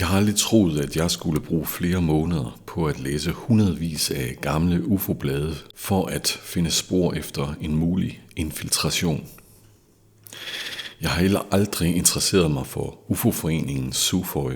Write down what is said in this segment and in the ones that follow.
Jeg har aldrig troet, at jeg skulle bruge flere måneder på at læse hundredvis af gamle UFO-blade for at finde spor efter en mulig infiltration. Jeg har heller aldrig interesseret mig for UFO-foreningen SUFOI,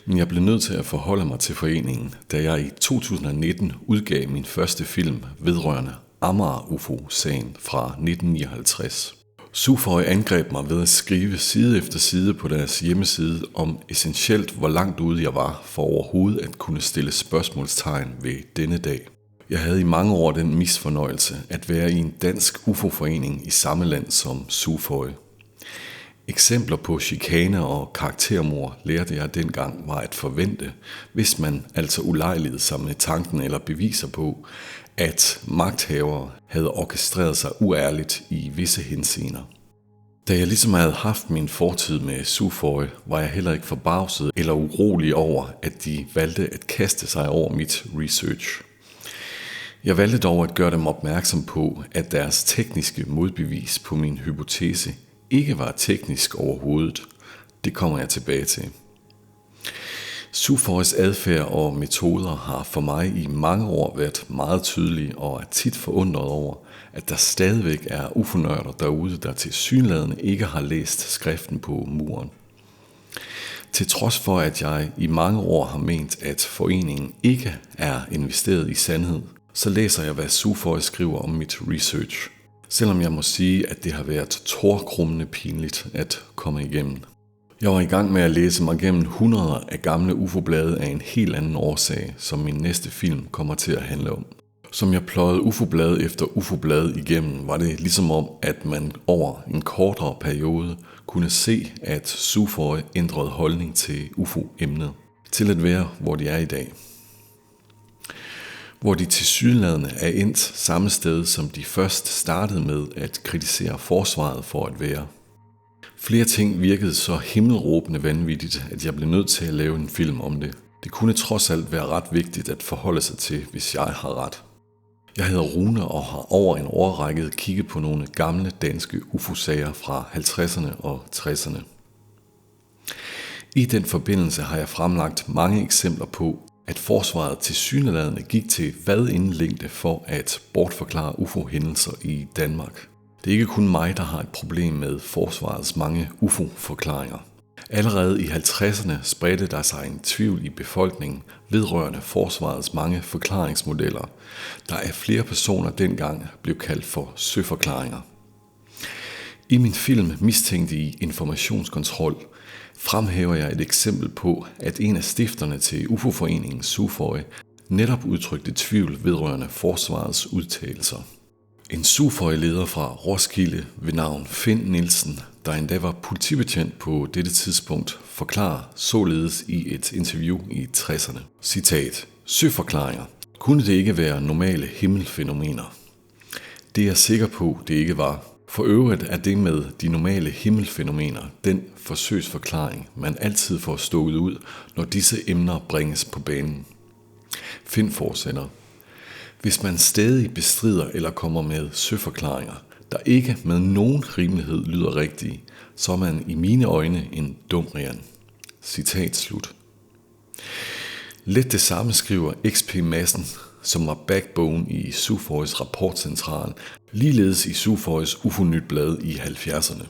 men jeg blev nødt til at forholde mig til foreningen, da jeg i 2019 udgav min første film vedrørende Amager-UFO-sagen fra 1959. SUFOI angreb mig ved at skrive side efter side på deres hjemmeside om essentielt, hvor langt ude jeg var for overhovedet at kunne stille spørgsmålstegn ved denne dag. Jeg havde i mange år den misfornøjelse at være i en dansk UFO-forening i samme land som SUFOI. Eksempler på chikane og karaktermord lærte jeg dengang var at forvente, hvis man altså ulejligede sig med tanken eller beviser på, at magthavere havde orkestreret sig uærligt i visse henseender. Da jeg ligesom havde haft min fortid med SUFOI, var jeg heller ikke forbavset eller urolig over, at de valgte at kaste sig over mit research. Jeg valgte dog at gøre dem opmærksom på, at deres tekniske modbevis på min hypotese ikke var teknisk overhovedet. Det kommer jeg tilbage til. SUFOIs adfærd og metoder har for mig i mange år været meget tydelige og er tit forundret over, at der stadigvæk er UFO-nørder derude, der tilsyneladende ikke har læst skriften på muren. Til trods for, at jeg i mange år har ment, at foreningen ikke er investeret i sandhed, så læser jeg, hvad SUFOI skriver om mit research. Selvom jeg må sige, at det har været tårekrummende pinligt at komme igennem. Jeg var i gang med at læse mig gennem hundreder af gamle UFO-blade af en helt anden årsag, som min næste film kommer til at handle om. Som jeg pløjede UFO-blade efter UFO-blade igennem, var det ligesom om, at man over en kortere periode kunne se, at SUFOI ændrede holdning til UFO-emnet, til at være, hvor de er i dag. Hvor de tilsyneladende er endt samme sted, som de først startede med at kritisere forsvaret for at være. Flere ting virkede så himmelråbende vanvittigt, at jeg blev nødt til at lave en film om det. Det kunne trods alt være ret vigtigt at forholde sig til, hvis jeg har ret. Jeg hedder Rune og har over en årrække kigget på nogle gamle danske UFO-sager fra 50'erne og 60'erne. I den forbindelse har jeg fremlagt mange eksempler på, at forsvaret tilsyneladende gik til vadindlængde for at bortforklare UFO-hændelser i Danmark. Det er ikke kun mig, der har et problem med forsvarets mange UFO-forklaringer. Allerede i 50'erne spredte der sig en tvivl i befolkningen vedrørende forsvarets mange forklaringsmodeller, der af flere personer dengang blev kaldt for søforklaringer. I min film Mistænkte i informationskontrol fremhæver jeg et eksempel på, at en af stifterne til UFO-foreningen SUFOI netop udtrykte tvivl vedrørende forsvarets udtalelser. En SUFOI-leder fra Roskilde ved navn Finn Nielsen, der endda var politibetjent på dette tidspunkt, forklarer således i et interview i 60'erne. Citat: Søforklaringer. Kunne det ikke være normale himmelfænomener? Det er jeg sikker på, det ikke var. For øvrigt er det med de normale himmelfænomener den forsøgsforklaring, man altid får stået ud, når disse emner bringes på banen. Finn fortsætter: Hvis man stadig bestrider eller kommer med søforklaringer, der ikke med nogen rimelighed lyder rigtige, så er man i mine øjne en dum rian. Citat slut. Lidt det samme skriver XP Madsen, som var backbone i SUFOIs rapportcentral, ligeledes i SUFOIs UFO-nyt-blad i 70'erne.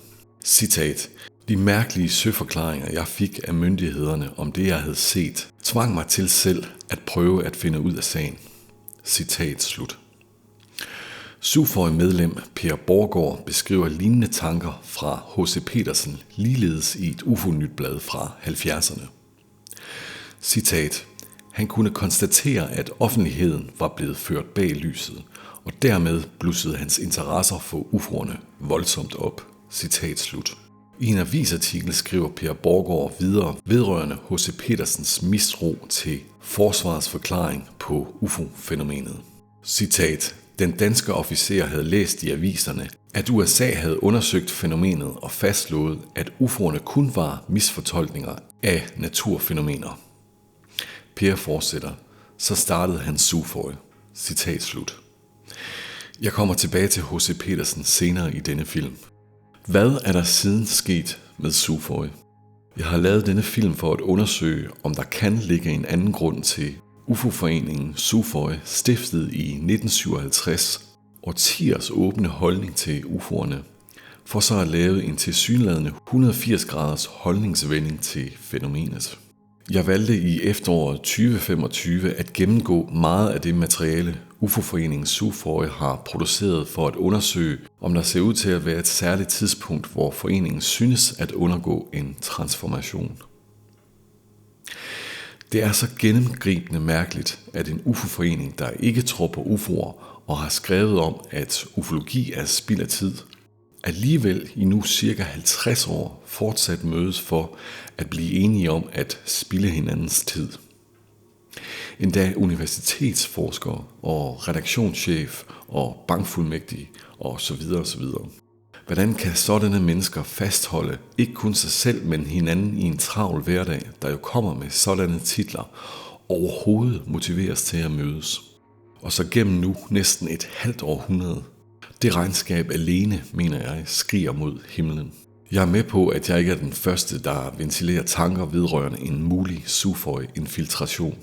Citat: De mærkelige søforklaringer, jeg fik af myndighederne om det, jeg havde set, tvang mig til selv at prøve at finde ud af sagen. Citat slut. SUFOI-medlem Per Borgård beskriver lignende tanker fra H.C. Petersen ligeledes i et UFO-nyt-blad fra 70'erne. Citat: Han kunne konstatere, at offentligheden var blevet ført bag lyset, og dermed blussede hans interesser for UFO'erne voldsomt op. Citat slut. I en avisartikel skriver Per Borgård videre vedrørende H.C. Petersens mistro til forsvarets forklaring på UFO-fænomenet. Citat: Den danske officer havde læst i aviserne, at USA havde undersøgt fænomenet og fastslået, at UFO'erne kun var misfortolkninger af naturfænomener. Per fortsætter: Så startede han SUFOI. Citat slut. Jeg kommer tilbage til H.C. Petersen senere i denne film. Hvad er der siden sket med SUFOI? Jeg har lavet denne film for at undersøge, om der kan ligge en anden grund til UFO-foreningen SUFOI, stiftet i 1957, årtiers åbne holdning til UFO'erne, for så at lave en tilsyneladende 180 graders holdningsvending til fænomenet. Jeg valgte i efteråret 2025 at gennemgå meget af det materiale, UFO-foreningen SUFOI har produceret for at undersøge, om der ser ud til at være et særligt tidspunkt, hvor foreningen synes at undergå en transformation. Det er så gennemgribende mærkeligt, at en UFO-forening, der ikke tror på UFO'er og har skrevet om, at ufologi er spild af tid, alligevel i nu cirka 50 år fortsat mødes for at blive enige om at spilde hinandens tid. Endda universitetsforskere og redaktionschef og bankfuldmægtige osv. osv. Hvordan kan sådanne mennesker fastholde ikke kun sig selv, men hinanden i en travl hverdag, der jo kommer med sådanne titler, overhovedet motiveres til at mødes? Og så gennem nu næsten et halvt århundrede. Det regnskab alene, mener jeg, skriger mod himlen. Jeg er med på, at jeg ikke er den første, der ventilerer tanker vedrørende en mulig SUFOI-infiltration.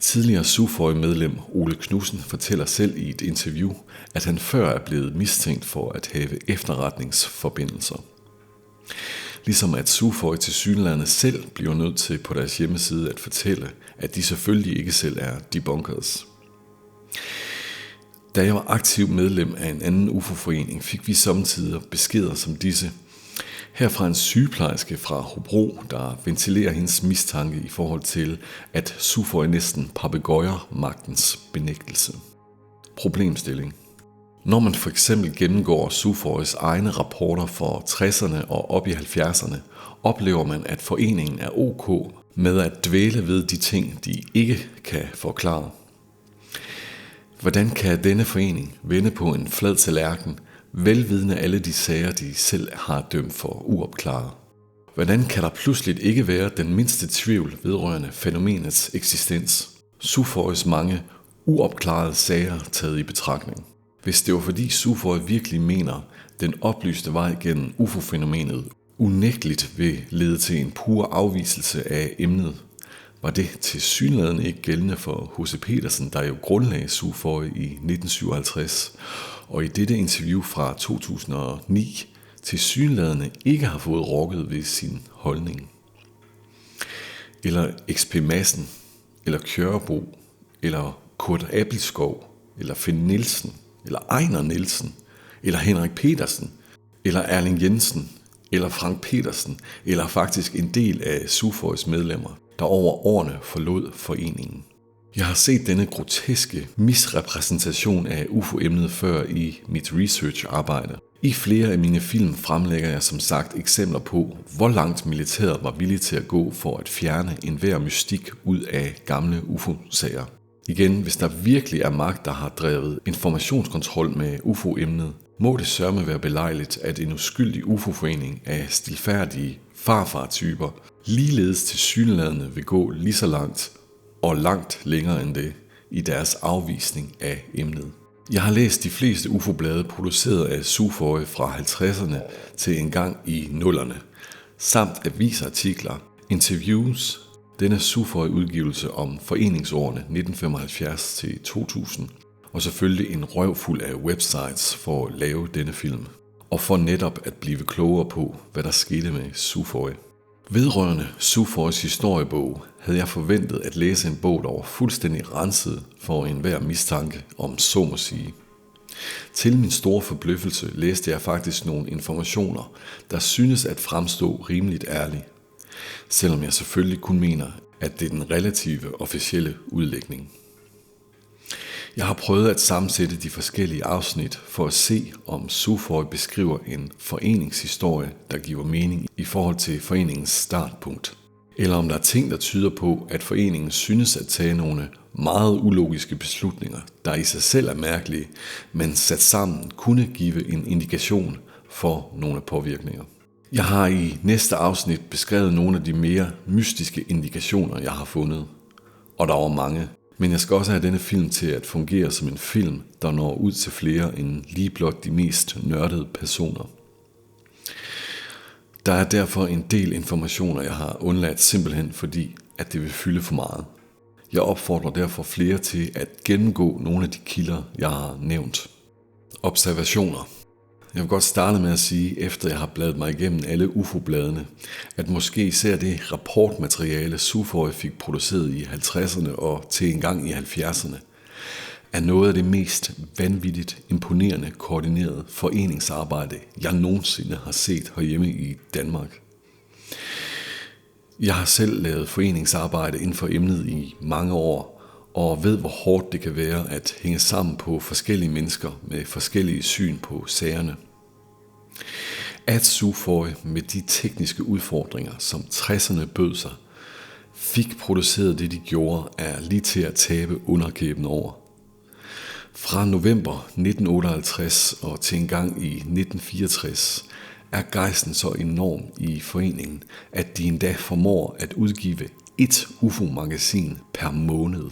Tidligere SUFOI-medlem Ole Knudsen fortæller selv i et interview, at han før er blevet mistænkt for at have efterretningsforbindelser. Ligesom at SUFOI tilsyneladende selv bliver nødt til på deres hjemmeside at fortælle, at de selvfølgelig ikke selv er debunkers. Da jeg var aktiv medlem af en anden UFO-forening, fik vi samtidig beskeder som disse. Her fra en sygeplejerske fra Hobro, der ventilerer hendes mistanke i forhold til, at SUFOI næsten papegøjer magtens benægtelse. Problemstilling. Når man for eksempel gennemgår SUFOIs egne rapporter for 60'erne og op i 70'erne, oplever man, at foreningen er ok med at dvæle ved de ting, de ikke kan forklare. Hvordan kan denne forening vende på en flad tallerken, velvidende alle de sager, de selv har dømt for uopklaret? Hvordan kan der pludselig ikke være den mindste tvivl vedrørende fænomenets eksistens? SUFOIs mange uopklarede sager taget i betragtning. Hvis det var fordi SUFOI virkelig mener, den oplyste vej gennem UFO-fænomenet unægteligt vil lede til en pur afviselse af emnet, var det tilsyneladende ikke gældende for H.C. Petersen, der jo grundlagde SUFOI i 1957, og i dette interview fra 2009 tilsyneladende ikke har fået rokket ved sin holdning. Eller X.P. Madsen, eller Kjørbo, eller Kurt Abelskov, eller Finn Nielsen, eller Ejner Nielsen, eller Henrik Petersen, eller Erling Jensen, eller Frank Petersen, eller faktisk en del af SUFOIs medlemmer, der over årene forlod foreningen. Jeg har set denne groteske misrepræsentation af UFO-emnet før i mit research-arbejde. I flere af mine film fremlægger jeg som sagt eksempler på, hvor langt militæret var villig til at gå for at fjerne enhver mystik ud af gamle UFO-sager. Igen, hvis der virkelig er magt, der har drevet informationskontrol med UFO-emnet, må det sørme være belejligt, at en uskyldig UFO-forening af stilfærdige farfar-typer ligeledes tilsyneladende vil gå lige så langt og langt længere end det i deres afvisning af emnet. Jeg har læst de fleste UFO-blade produceret af SUFOI fra 50'erne til en gang i 0'erne, samt avisartikler, interviews, denne SUFOI-udgivelse om foreningsårene 1975 til 2000, og selvfølgelig en røvfuld af websites for at lave denne film, og for netop at blive klogere på, hvad der skete med SUFOI. Vedrørende SUFOIs historiebog havde jeg forventet at læse en bog, der var fuldstændig renset for enhver mistanke, om så må sige. Til min store forbløffelse læste jeg faktisk nogle informationer, der synes at fremstå rimeligt ærligt, selvom jeg selvfølgelig kun mener, at det er den relative officielle udlægning. Jeg har prøvet at sammensætte de forskellige afsnit for at se, om SUFOI beskriver en foreningshistorie, der giver mening i forhold til foreningens startpunkt. Eller om der er ting, der tyder på, at foreningen synes at tage nogle meget ulogiske beslutninger, der i sig selv er mærkelige, men sat sammen kunne give en indikation for nogle påvirkninger. Jeg har i næste afsnit beskrevet nogle af de mere mystiske indikationer, jeg har fundet. Og der var mange. Men jeg skal også have denne film til at fungere som en film, der når ud til flere end lige blot de mest nørdede personer. Der er derfor en del informationer, jeg har undladt simpelthen fordi, at det vil fylde for meget. Jeg opfordrer derfor flere til at gennemgå nogle af de kilder, jeg har nævnt. Observationer. Jeg vil godt starte med at sige, efter jeg har bladet mig igennem alle UFO-bladene, at måske især det rapportmateriale, SUFOI fik produceret i 50'erne og til en gang i 70'erne, er noget af det mest vanvittigt imponerende koordineret foreningsarbejde, jeg nogensinde har set herhjemme i Danmark. Jeg har selv lavet foreningsarbejde inden for emnet i mange år, og ved hvor hårdt det kan være at hænge sammen på forskellige mennesker med forskellige syn på sagerne. At SUFOI med de tekniske udfordringer, som 60'erne bød sig, fik produceret det de gjorde, er lige til at tabe underkæben over. Fra november 1958 og til en gang i 1964 er gejsten så enorm i foreningen, at de endda formår at udgive et UFO-magasin per måned.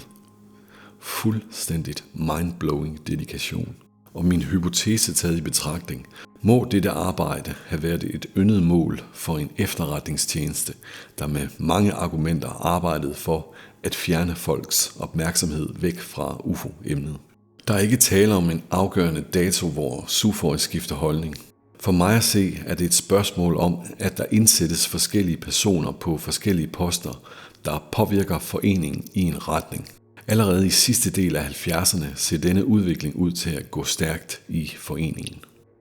Fuldstændigt mindblowing dedikation. Og min hypotese taget i betragtning, må dette arbejde have været et yndet mål for en efterretningstjeneste, der med mange argumenter arbejdede for at fjerne folks opmærksomhed væk fra UFO-emnet. Der er ikke tale om en afgørende dato, hvor SUFOI skifter holdning. For mig at se er det et spørgsmål om, at der indsættes forskellige personer på forskellige poster, der påvirker foreningen i en retning. Allerede i sidste del af 70'erne ser denne udvikling ud til at gå stærkt i foreningen.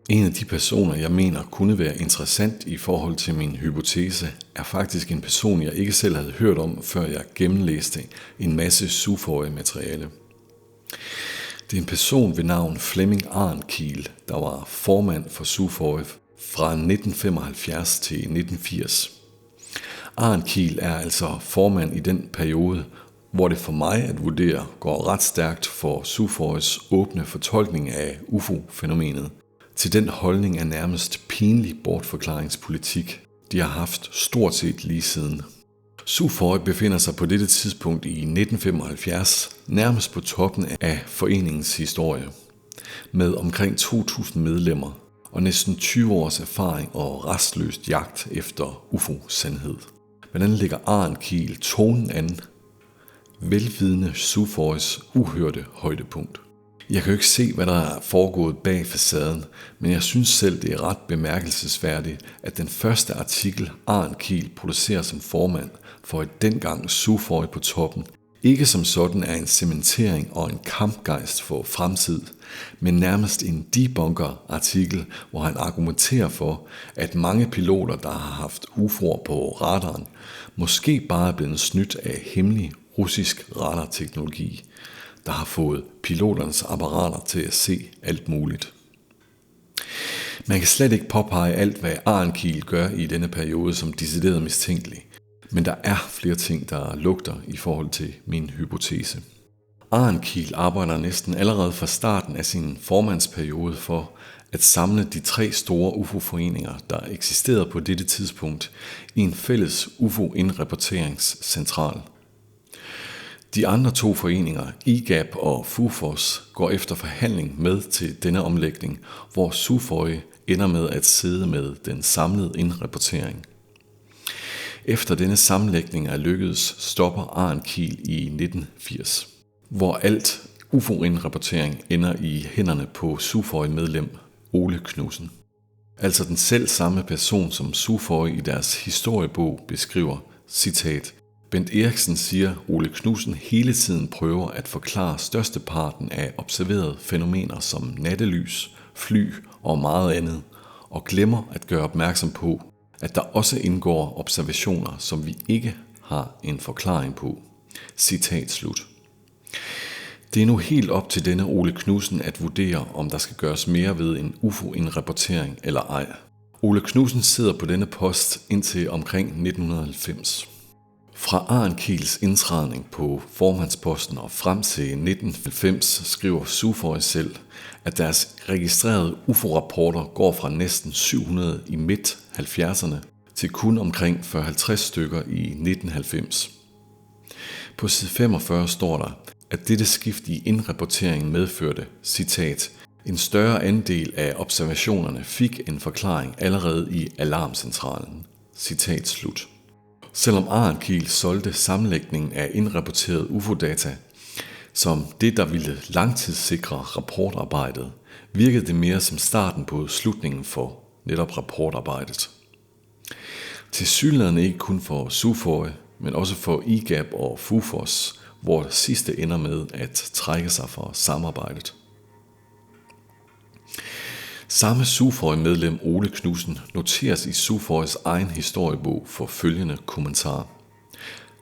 En af de personer, jeg mener kunne være interessant i forhold til min hypotese, er faktisk en person, jeg ikke selv havde hørt om, før jeg gennemlæste en masse SUFOI-materiale. Det er en person ved navn Flemming Arnkiel, der var formand for SUFOI fra 1975 til 1980. Arnkiel er altså formand i den periode, hvor det for mig at vurdere går ret stærkt for SUFOIs åbne fortolkning af UFO-fænomenet. Til den holdning er nærmest pinlig bortforklaringspolitik, de har haft stort set lige siden. SUFOI befinder sig på dette tidspunkt i 1975 nærmest på toppen af foreningens historie, med omkring 2.000 medlemmer og næsten 20 års erfaring og restløst jagt efter UFO-sandhed. Hvordan lægger Arnkiel tonen an, velvidende SUFOIs uhørte højdepunkt? Jeg kan jo ikke se, hvad der er foregået bag facaden, men jeg synes selv, det er ret bemærkelsesværdigt, at den første artikel, Arnkiel producerer som formand for et dengang SUFOI på toppen, ikke som sådan er en cementering og en kampgejst for fremtid, men nærmest en debunker-artikel, hvor han argumenterer for, at mange piloter, der har haft UFO'er på radaren, måske bare er blevet snydt af hemmelig russisk radarteknologi, der har fået piloternes apparater til at se alt muligt. Man kan slet ikke påpege alt, hvad Arnkiel gør i denne periode som decideret mistænkelig, men der er flere ting, der lugter i forhold til min hypotese. Arnkiel arbejder næsten allerede fra starten af sin formandsperiode for at samle de 3 store UFO-foreninger, der eksisterede på dette tidspunkt, i en fælles UFO-indrapporteringscentral. De andre 2 foreninger, IGAP og FUFOS, går efter forhandling med til denne omlægning, hvor SUFOI ender med at sidde med den samlede indrapportering. Efter denne sammenlægning er lykkedes, stopper Arnkiel i 1980, hvor alt UFO-indrapportering ender i hænderne på SUFOI-medlem Ole Knudsen. Altså den selv samme person, som SUFOI i deres historiebog beskriver, citat: Bent Eriksen siger, Ole Knudsen hele tiden prøver at forklare størsteparten af observerede fænomener som nattelys, fly og meget andet, og glemmer at gøre opmærksom på, at der også indgår observationer, som vi ikke har en forklaring på. Citat slut. Det er nu helt op til denne Ole Knudsen at vurdere, om der skal gøres mere ved en UFO-indrapportering eller ej. Ole Knudsen sidder på denne post indtil omkring 1990. Fra Arnkiels indtrædning på formandsposten og frem til 1990 skriver SUFOI selv, at deres registrerede UFO-rapporter går fra næsten 700 i midt-70'erne til kun omkring 40-50 stykker i 1990. På side 45 står der, at dette skift i indrapporteringen medførte, citat, En større andel af observationerne fik en forklaring allerede i alarmcentralen. Citat slut. Selvom Ahrenkiel solgte sammenlægningen af indrapporteret UFO-data som det, der ville langtidssikre rapportarbejdet, virkede det mere som starten på slutningen for netop rapportarbejdet. Tilsyneladende ikke kun for SUFOI, men også for IGAP og FUFOS, hvor det sidste ender med at trække sig fra samarbejdet. Samme SUFOI-medlem Ole Knudsen noteres i SUFOIs egen historiebog for følgende kommentar.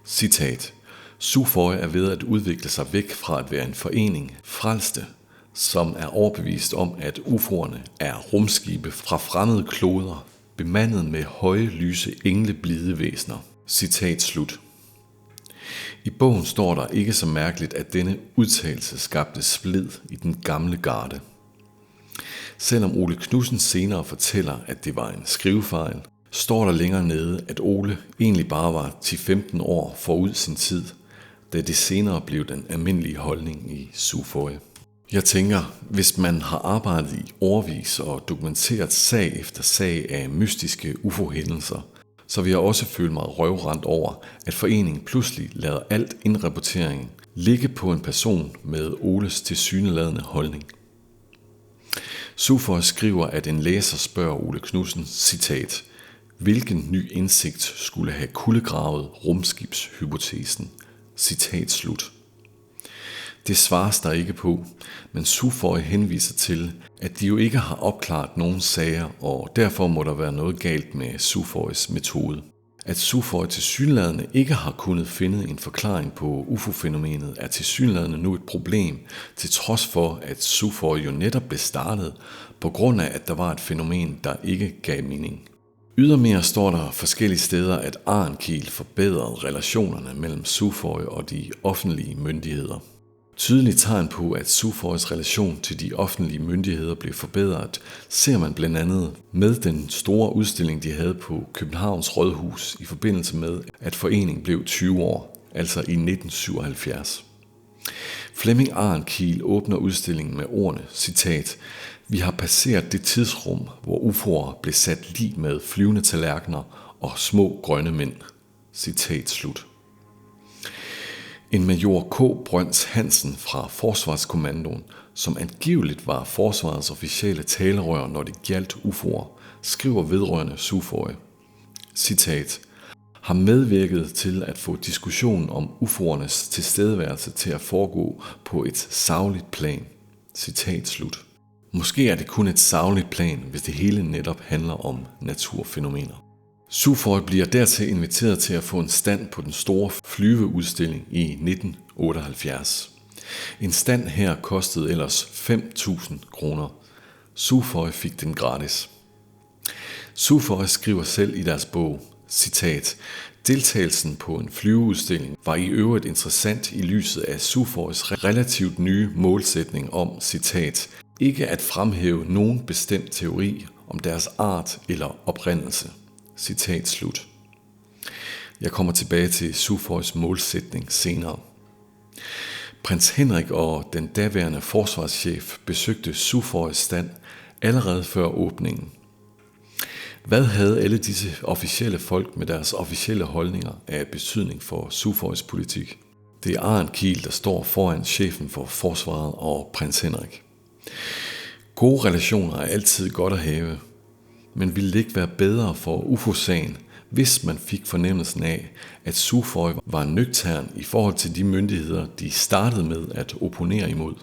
Citat. SUFOI er ved at udvikle sig væk fra at være en forening frelste, som er overbevist om, at UFO'erne er rumskibe fra fremmede kloder, bemandet med høje, lyse, engleblide væsener. Citat slut. I bogen står der ikke så mærkeligt, at denne udtalelse skabte splid i den gamle garde. Selvom Ole Knudsen senere fortæller, at det var en skrivefejl, står der længere nede, at Ole egentlig bare var 10-15 år forud sin tid, da det senere blev den almindelige holdning i SUFOI. Jeg tænker, hvis man har arbejdet i årevis og dokumenteret sag efter sag af mystiske UFO-hændelser, så vil jeg også føle mig røvrendt over, at foreningen pludselig lader alt indrapportering ligge på en person med Oles tilsyneladende holdning. SUFOI skriver, at en læser spørger Ole Knudsen, citat, hvilken ny indsigt skulle have kuldegravet rumskibshypotesen? Citat slut. Det svares der ikke på, men SUFOI henviser til, at de jo ikke har opklaret nogen sager, og derfor må der være noget galt med SUFOIs metode. At SUFOI tilsyneladende ikke har kunnet finde en forklaring på UFO-fænomenet, er tilsyneladende nu et problem, til trods for, at SUFOI jo netop blev startet, på grund af, at der var et fænomen, der ikke gav mening. Ydermere står der forskellige steder, at Ahrenkiel forbedrede relationerne mellem SUFOI og de offentlige myndigheder. Tydeligt tegn på, at SUFOIs relation til de offentlige myndigheder blev forbedret, ser man blandt andet med den store udstilling, de havde på Københavns Rådhus i forbindelse med, at foreningen blev 20 år, altså i 1977. Flemming Ahrenkiel åbner udstillingen med ordene, citat, vi har passeret det tidsrum, hvor UFO'er blev sat lig med flyvende tallerkener og små grønne mænd. Citat slut. En major K. Brøns Hansen fra Forsvarskommandoen, som angiveligt var forsvarets officielle talerør, når det gjaldt UFO'er, skriver vedrørende SUFOI. Citat. Har medvirket til at få diskussionen om UFO'ernes tilstedeværelse til at foregå på et sagligt plan. Citat slut. Måske er det kun et sagligt plan, hvis det hele netop handler om naturfænomener. SUFOI bliver dertil inviteret til at få en stand på den store flyveudstilling i 1978. En stand her kostede ellers 5.000 kroner. SUFOI fik den gratis. SUFOI skriver selv i deres bog, citat, deltagelsen på en flyveudstilling var i øvrigt interessant i lyset af SUFOIs relativt nye målsætning om, citat, ikke at fremhæve nogen bestemt teori om deres art eller oprindelse. Citat slut. Jeg kommer tilbage til SUFOIs målsætning senere. Prins Henrik og den daværende forsvarschef besøgte SUFOIs stand allerede før åbningen. Hvad havde alle disse officielle folk med deres officielle holdninger af betydning for SUFOIs politik? Det er Ahrenkiel, der står foran chefen for forsvaret og prins Henrik. Gode relationer er altid godt at have, men ville det ikke være bedre for UFO-sagen, hvis man fik fornemmelsen af, at SUFOI var nøgtern i forhold til de myndigheder, de startede med at opponere imod?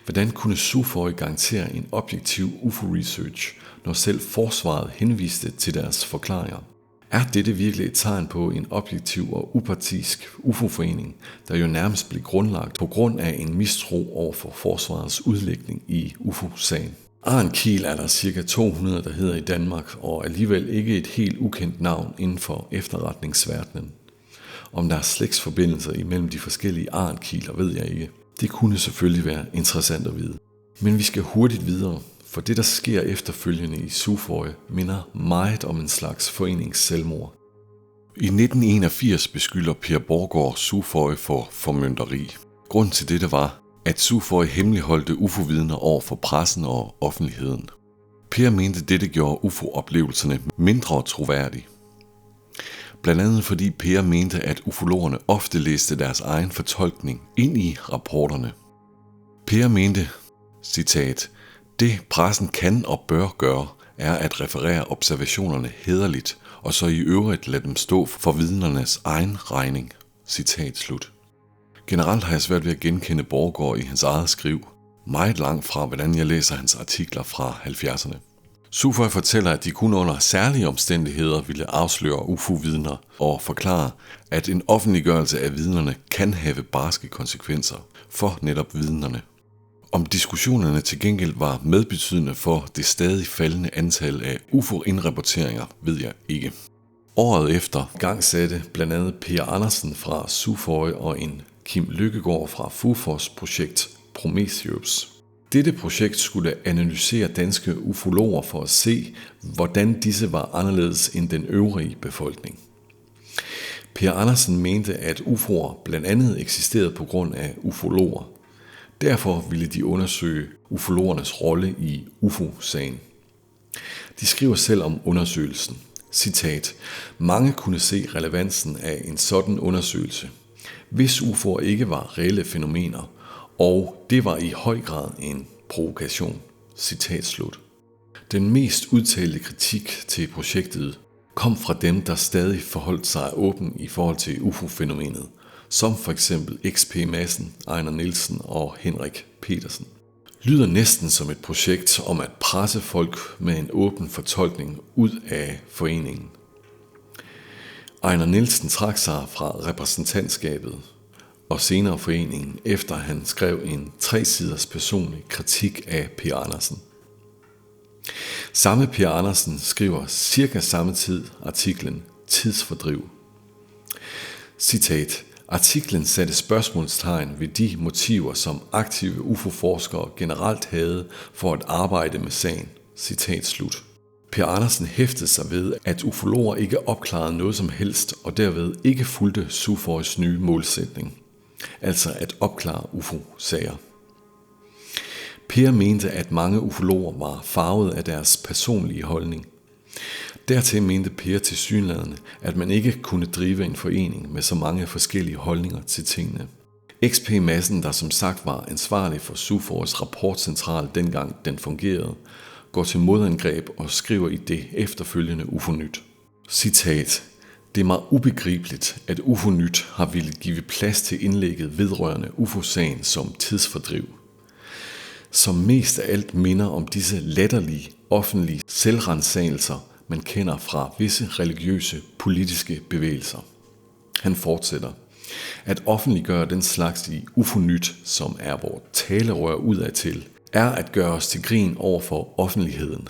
Hvordan kunne SUFOI garantere en objektiv UFO-research, når selv forsvaret henviste til deres forklaringer? Er dette virkelig et tegn på en objektiv og upartisk UFO-forening, der jo nærmest blev grundlagt på grund af en mistro over for forsvarets udlægning i UFO-sagen? Ahrenkiel er der ca. 200, der hedder i Danmark, og alligevel ikke et helt ukendt navn inden for efterretningsverdenen. Om der er slægtsforbindelser imellem de forskellige Ahrenkieler, ved jeg ikke. Det kunne selvfølgelig være interessant at vide. Men vi skal hurtigt videre, for det der sker efterfølgende i SUFOI minder meget om en slags foreningsselvmord. I 1981 beskylder Per Borgård SUFOI for formynderi. Grunden til dette var, at Sufoy hemmeligholdte UFO-vidner over for pressen og offentligheden. Per mente, dette gjorde UFO-oplevelserne mindre troværdige. Blandt andet fordi Per mente, at ufologerne ofte læste deres egen fortolkning ind i rapporterne. Per mente, citat, det pressen kan og bør gøre, er at referere observationerne hæderligt, og så i øvrigt lade dem stå for vidnernes egen regning. Citat slut. Generelt har jeg svært ved at genkende Borregaard i hans eget skriv, meget langt fra hvordan jeg læser hans artikler fra 70'erne. Sufoy fortæller, at de kun under særlige omstændigheder ville afsløre UFO-vidner og forklare, at en offentliggørelse af vidnerne kan have barske konsekvenser for netop vidnerne. Om diskussionerne til gengæld var medbetydende for det stadig faldende antal af UFO-indrapporteringer, ved jeg ikke. Året efter igangsatte blandt andet Per Andersen fra Sufoy og en Kim Lykkegaard fra Fufos projekt Prometheus. Dette projekt skulle analysere danske ufologer for at se, hvordan disse var anderledes end den øvrige befolkning. Per Andersen mente, at UFO'er blandt andet eksisterede på grund af ufologer. Derfor ville de undersøge ufologernes rolle i UFO-sagen. De skriver selv om undersøgelsen. Citat, mange kunne se relevansen af en sådan undersøgelse, hvis UFO'er ikke var reelle fænomener, og det var i høj grad en provokation. Citat slut. Den mest udtalte kritik til projektet kom fra dem, der stadig forholdt sig åben i forhold til UFO-fænomenet, som for eksempel XP Madsen, Ejner Nielsen og Henrik Petersen. Lyder næsten som et projekt om at presse folk med en åben fortolkning ud af foreningen. Ejner Nielsen trak sig fra repræsentantskabet og senere foreningen, efter han skrev en 3-siders personlig kritik af Per Andersen. Samme Per Andersen skriver cirka samme tid artiklen Tidsfordriv. Citat, artiklen satte spørgsmålstegn ved de motiver, som aktive UFO-forskere generelt havde for at arbejde med sagen. Citat slut. Per Andersen hæftede sig ved, at ufologer ikke opklarede noget som helst, og derved ikke fulgte Sufoys nye målsætning, altså at opklare UFO-sager. Per mente, at mange ufologer var farvet af deres personlige holdning. Dertil mente Per tilsyneladende, at man ikke kunne drive en forening med så mange forskellige holdninger til tingene. XP Madsen, der som sagt var ansvarlig for Sufoys rapportcentral dengang den fungerede, går til modangreb og skriver i det efterfølgende UFO-nyt. Citat, det er mig ubegribeligt, at UFO-nyt har ville give plads til indlægget vedrørende UFO-sagen som tidsfordriv, som mest af alt minder om disse latterlige, offentlige selvransagelser, man kender fra visse religiøse, politiske bevægelser. Han fortsætter, at offentliggøre den slags i UFO-nyt, som er vores talerør udadtil, er at gøre os til grin over for offentligheden.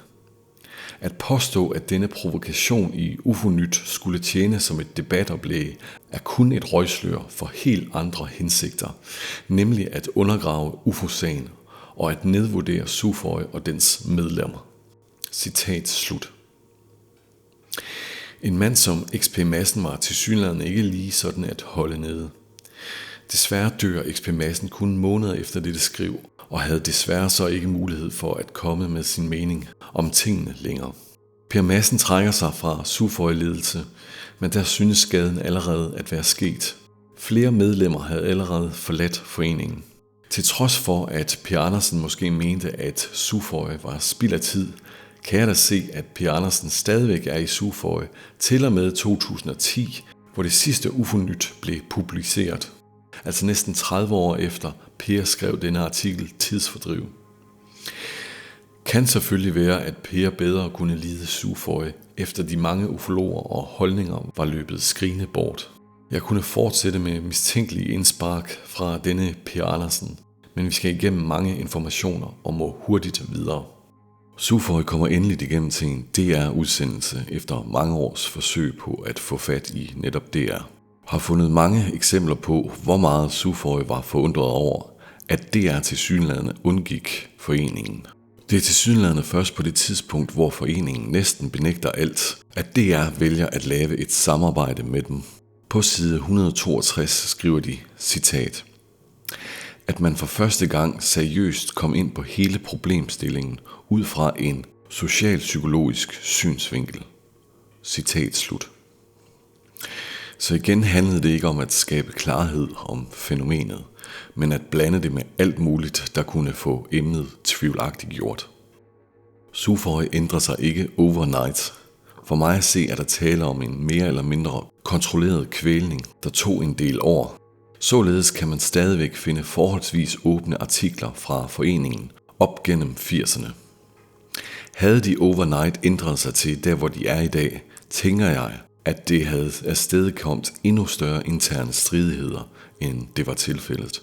At påstå, at denne provokation i UFO-nyt skulle tjene som et debatoplæg, er kun et røgslør for helt andre hensigter, nemlig at undergrave UFO-sagen og at nedvurdere Sufoy og dens medlemmer. Citat slut. En mand som XP Madsen var tilsyneladende ikke lige sådan at holde nede. Desværre dør XP Madsen kun måneder efter dette skriv, og havde desværre så ikke mulighed for at komme med sin mening om tingene længere. Per Madsen trækker sig fra Sufoy-ledelse, men der synes skaden allerede at være sket. Flere medlemmer havde allerede forladt foreningen. Til trods for, at Per Andersen måske mente, at Sufoy var spild af tid, kan jeg da se, at Per Andersen stadigvæk er i Sufoy til og med 2010, hvor det sidste UFO-nyt blev publiceret. Altså næsten 30 år efter Per skrev denne artikel Tidsfordriv. Kan selvfølgelig være, at Per bedre kunne lide Sufoy, efter de mange ufologer og holdninger var løbet skrigende bort. Jeg kunne fortsætte med mistænkelige indspark fra denne Per Andersen, men vi skal igennem mange informationer og må hurtigt videre. Sufoy kommer endeligt igennem til en DR-udsendelse efter mange års forsøg på at få fat i netop DR. Har fundet mange eksempler på, hvor meget Sufoy var forundret over, at DR tilsyneladende undgik foreningen. Det er tilsyneladende først på det tidspunkt, hvor foreningen næsten benægter alt, at DR vælger at lave et samarbejde med dem. På side 162 skriver de, citat, at man for første gang seriøst kom ind på hele problemstillingen ud fra en socialpsykologisk synsvinkel. Citat slut. Så igen handlede det ikke om at skabe klarhed om fænomenet, men at blande det med alt muligt, der kunne få emnet tvivlagtigt gjort. Suføje ændrer sig ikke overnight. For mig at se er der tale om en mere eller mindre kontrolleret kvælning, der tog en del år. Således kan man stadigvæk finde forholdsvis åbne artikler fra foreningen op gennem 80'erne. Havde de overnight ændret sig til der, hvor de er i dag, tænker jeg, at det havde afstedkommet endnu større interne stridigheder, end det var tilfældet.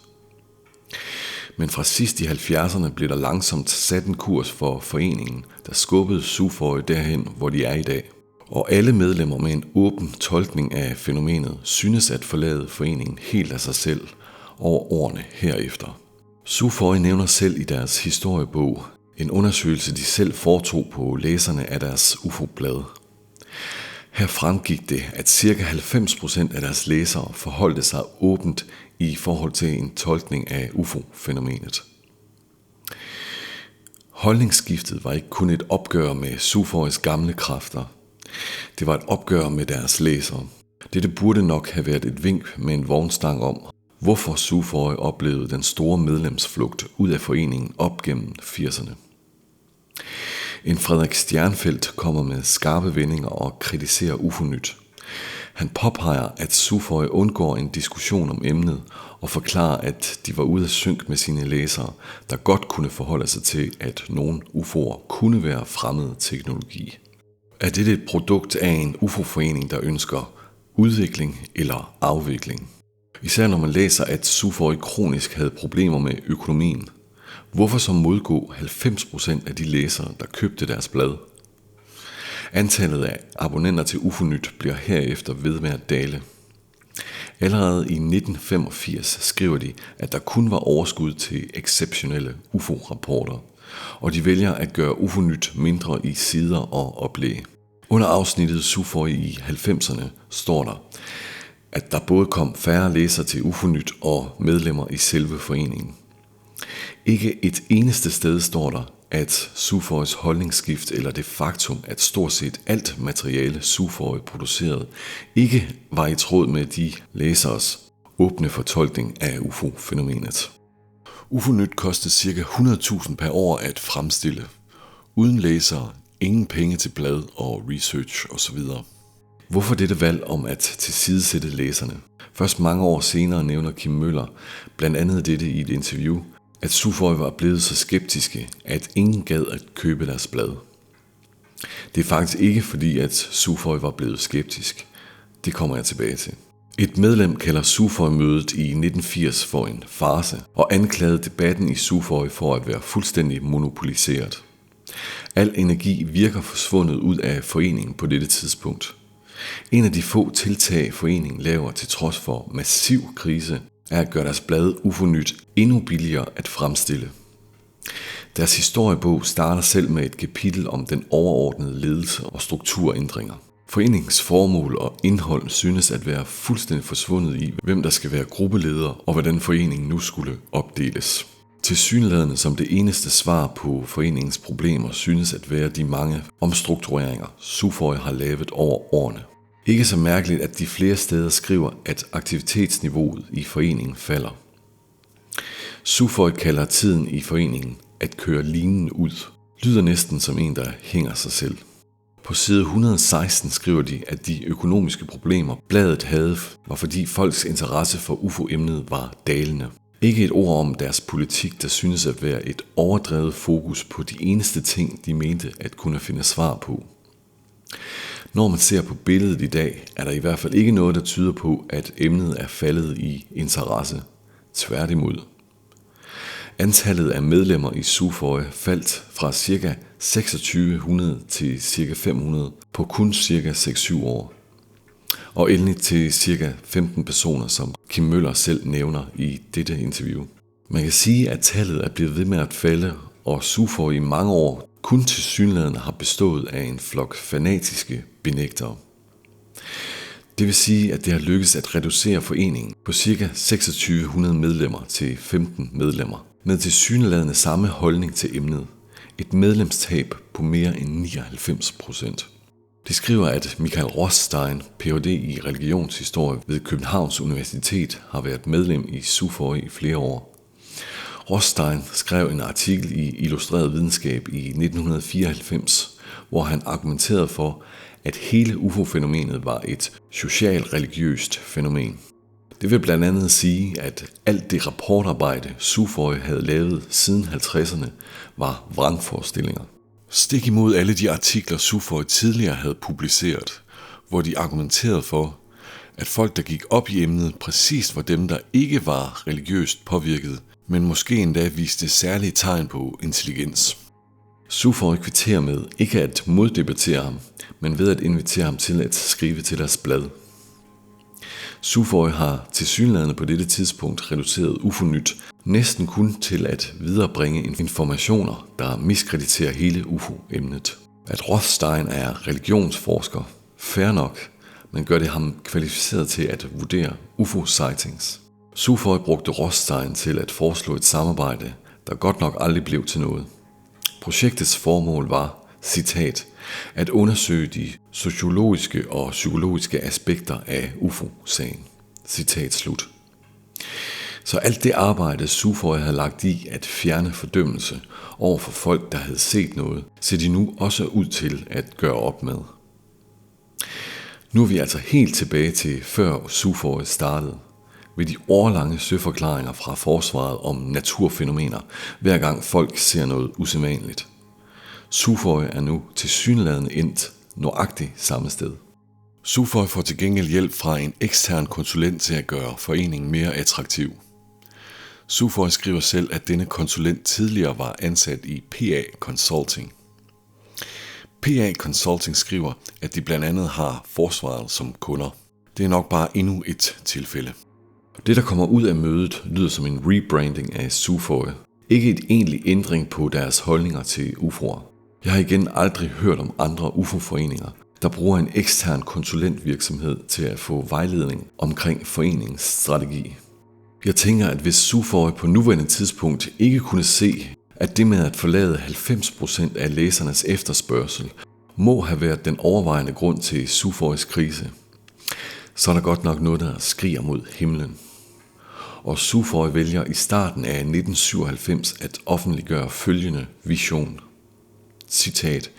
Men fra sidst i 70'erne blev der langsomt sat en kurs for foreningen, der skubbede Suføje derhen, hvor de er i dag. Og alle medlemmer med en åben tolkning af fænomenet synes at forlade foreningen helt af sig selv over årene herefter. Suføje nævner selv i deres historiebog en undersøgelse, de selv foretog på læserne af deres UFO-blad. Her fremgik det, at ca. 90% af deres læsere forholdte sig åbent i forhold til en tolkning af UFO-fænomenet. Holdningsskiftet var ikke kun et opgør med Suføjes gamle kræfter. Det var et opgør med deres læsere. Dette burde nok have været et vink med en vognstang om, hvorfor Suføje oplevede den store medlemsflugt ud af foreningen op gennem 80'erne. En Frederik Stjernfeldt kommer med skarpe vendinger og kritiserer UFO-nyt. Han påpeger, at Suføje undgår en diskussion om emnet og forklarer, at de var ude af synk med sine læsere, der godt kunne forholde sig til, at nogle UFO'er kunne være fremmed teknologi. Er dette et produkt af en UFO-forening, der ønsker udvikling eller afvikling? Især når man læser, at Suføje kronisk havde problemer med økonomien. Hvorfor så modgå 90% af de læsere, der købte deres blad? Antallet af abonnenter til UFO-nyt bliver herefter ved med at dale. Allerede i 1985 skriver de, at der kun var overskud til exceptionelle UFO-rapporter, og de vælger at gøre UFO-nyt mindre i sider og oplæg. Under afsnittet Suføje i 90'erne står der, at der både kom færre læsere til UFO-nyt og medlemmer i selve foreningen. Ikke et eneste sted står der, at Suføjes holdningsskift eller det faktum, at stort set alt materiale Suføje producerede, ikke var i tråd med de læseres åbne fortolkning af UFO-fænomenet. UFO-nyt kostede ca. 100.000 per år at fremstille. Uden læsere, ingen penge til blad og research osv. Hvorfor dette valg om at tilsidesætte læserne? Først mange år senere nævner Kim Møller blandt andet dette i et interview, at Suføje var blevet så skeptiske, at ingen gad at købe deres blad. Det er faktisk ikke fordi, at Suføje var blevet skeptisk. Det kommer jeg tilbage til. Et medlem kalder Suføje-mødet i 1980 for en farce og anklagede debatten i Suføje for at være fuldstændig monopoliseret. Al energi virker forsvundet ud af foreningen på dette tidspunkt. En af de få tiltag foreningen laver til trods for massiv krise, er at gøre deres blad UFO-nyt endnu billigere at fremstille. Deres historiebog starter selv med et kapitel om den overordnede ledelse og strukturændringer. Foreningens formål og indhold synes at være fuldstændig forsvundet i, hvem der skal være gruppeleder og hvordan foreningen nu skulle opdeles. Tilsyneladende som det eneste svar på foreningens problemer synes at være de mange omstruktureringer, Suføje har lavet over årene. Ikke så mærkeligt, at de flere steder skriver, at aktivitetsniveauet i foreningen falder. Suføje kalder tiden i foreningen at køre linen ud. Lyder næsten som en, der hænger sig selv. På side 116 skriver de, at de økonomiske problemer, bladet havde, var fordi folks interesse for UFO-emnet var dalende. Ikke et ord om deres politik, der synes at være et overdrevet fokus på de eneste ting, de mente at kunne finde svar på. Når man ser på billedet i dag, er der i hvert fald ikke noget, der tyder på, at emnet er faldet i interesse. Tværtimod. Antallet af medlemmer i Suføje faldt fra ca. 2600 til ca. 500 på kun ca. 6-7 år. Og endelig til ca. 15 personer, som Kim Møller selv nævner i dette interview. Man kan sige, at tallet er blevet ved med at falde, og Suføje i mange år kun tilsyneladende har bestået af en flok fanatiske benægtere. Det vil sige, at det har lykkes at reducere foreningen på ca. 2600 medlemmer til 15 medlemmer, med tilsyneladende samme holdning til emnet. Et medlemstab på mere end 99%. De skriver, at Michael Rothstein, Ph.D. i religionshistorie ved Københavns Universitet, har været medlem i SUFOI i flere år. Rothstein skrev en artikel i Illustreret Videnskab i 1994, hvor han argumenterede for, at hele UFO-fænomenet var et social-religiøst fænomen. Det vil blandt andet sige, at alt det rapportarbejde, SUFOI havde lavet siden 50'erne, var vrangforestillinger. Stik imod alle de artikler, SUFOI tidligere havde publiceret, hvor de argumenterede for, at folk, der gik op i emnet, præcis var dem, der ikke var religiøst påvirket, men måske endda viste særlige tegn på intelligens. SUFOI kvitterer med ikke at moddebattere ham, men ved at invitere ham til at skrive til deres blad. SUFOI har tilsyneladende på dette tidspunkt reduceret UFO-nyt næsten kun til at viderebringe informationer, der miskrediterer hele UFO-emnet. At Rothstein er religionsforsker, fair nok, men gør det ham kvalificeret til at vurdere UFO-sightings. SUFOI brugte Rothstein til at foreslå et samarbejde, der godt nok aldrig blev til noget. Projektets formål var, citat, at undersøge de sociologiske og psykologiske aspekter af UFO-sagen. Citat slut. Så alt det arbejde, SUFOI havde lagt i at fjerne fordømmelse over for folk, der havde set noget, ser de nu også ud til at gøre op med. Nu er vi altså helt tilbage til før SUFOI startede, ved de årlange søforklaringer fra forsvaret om naturfænomener, hver gang folk ser noget usædvanligt. SUFOI er nu tilsyneladende endt nøjagtigt samme sted. SUFOI får til gengæld hjælp fra en ekstern konsulent til at gøre foreningen mere attraktiv. SUFOI skriver selv, at denne konsulent tidligere var ansat i PA Consulting. PA Consulting skriver, at de blandt andet har forsvaret som kunder. Det er nok bare endnu et tilfælde. Det, der kommer ud af mødet, lyder som en rebranding af SUFOI. Ikke et egentlig ændring på deres holdninger til UFO'er. Jeg har igen aldrig hørt om andre UFO-foreninger, der bruger en ekstern konsulentvirksomhed til at få vejledning omkring foreningens strategi. Jeg tænker, at hvis SUFOI på nuværende tidspunkt ikke kunne se, at det med at forlade 90% af læsernes efterspørgsel må have været den overvejende grund til SUFOIs krise, så er der godt nok noget, der skriger mod himlen. Og SUFOI vælger i starten af 1997 at offentliggøre følgende vision. Citat.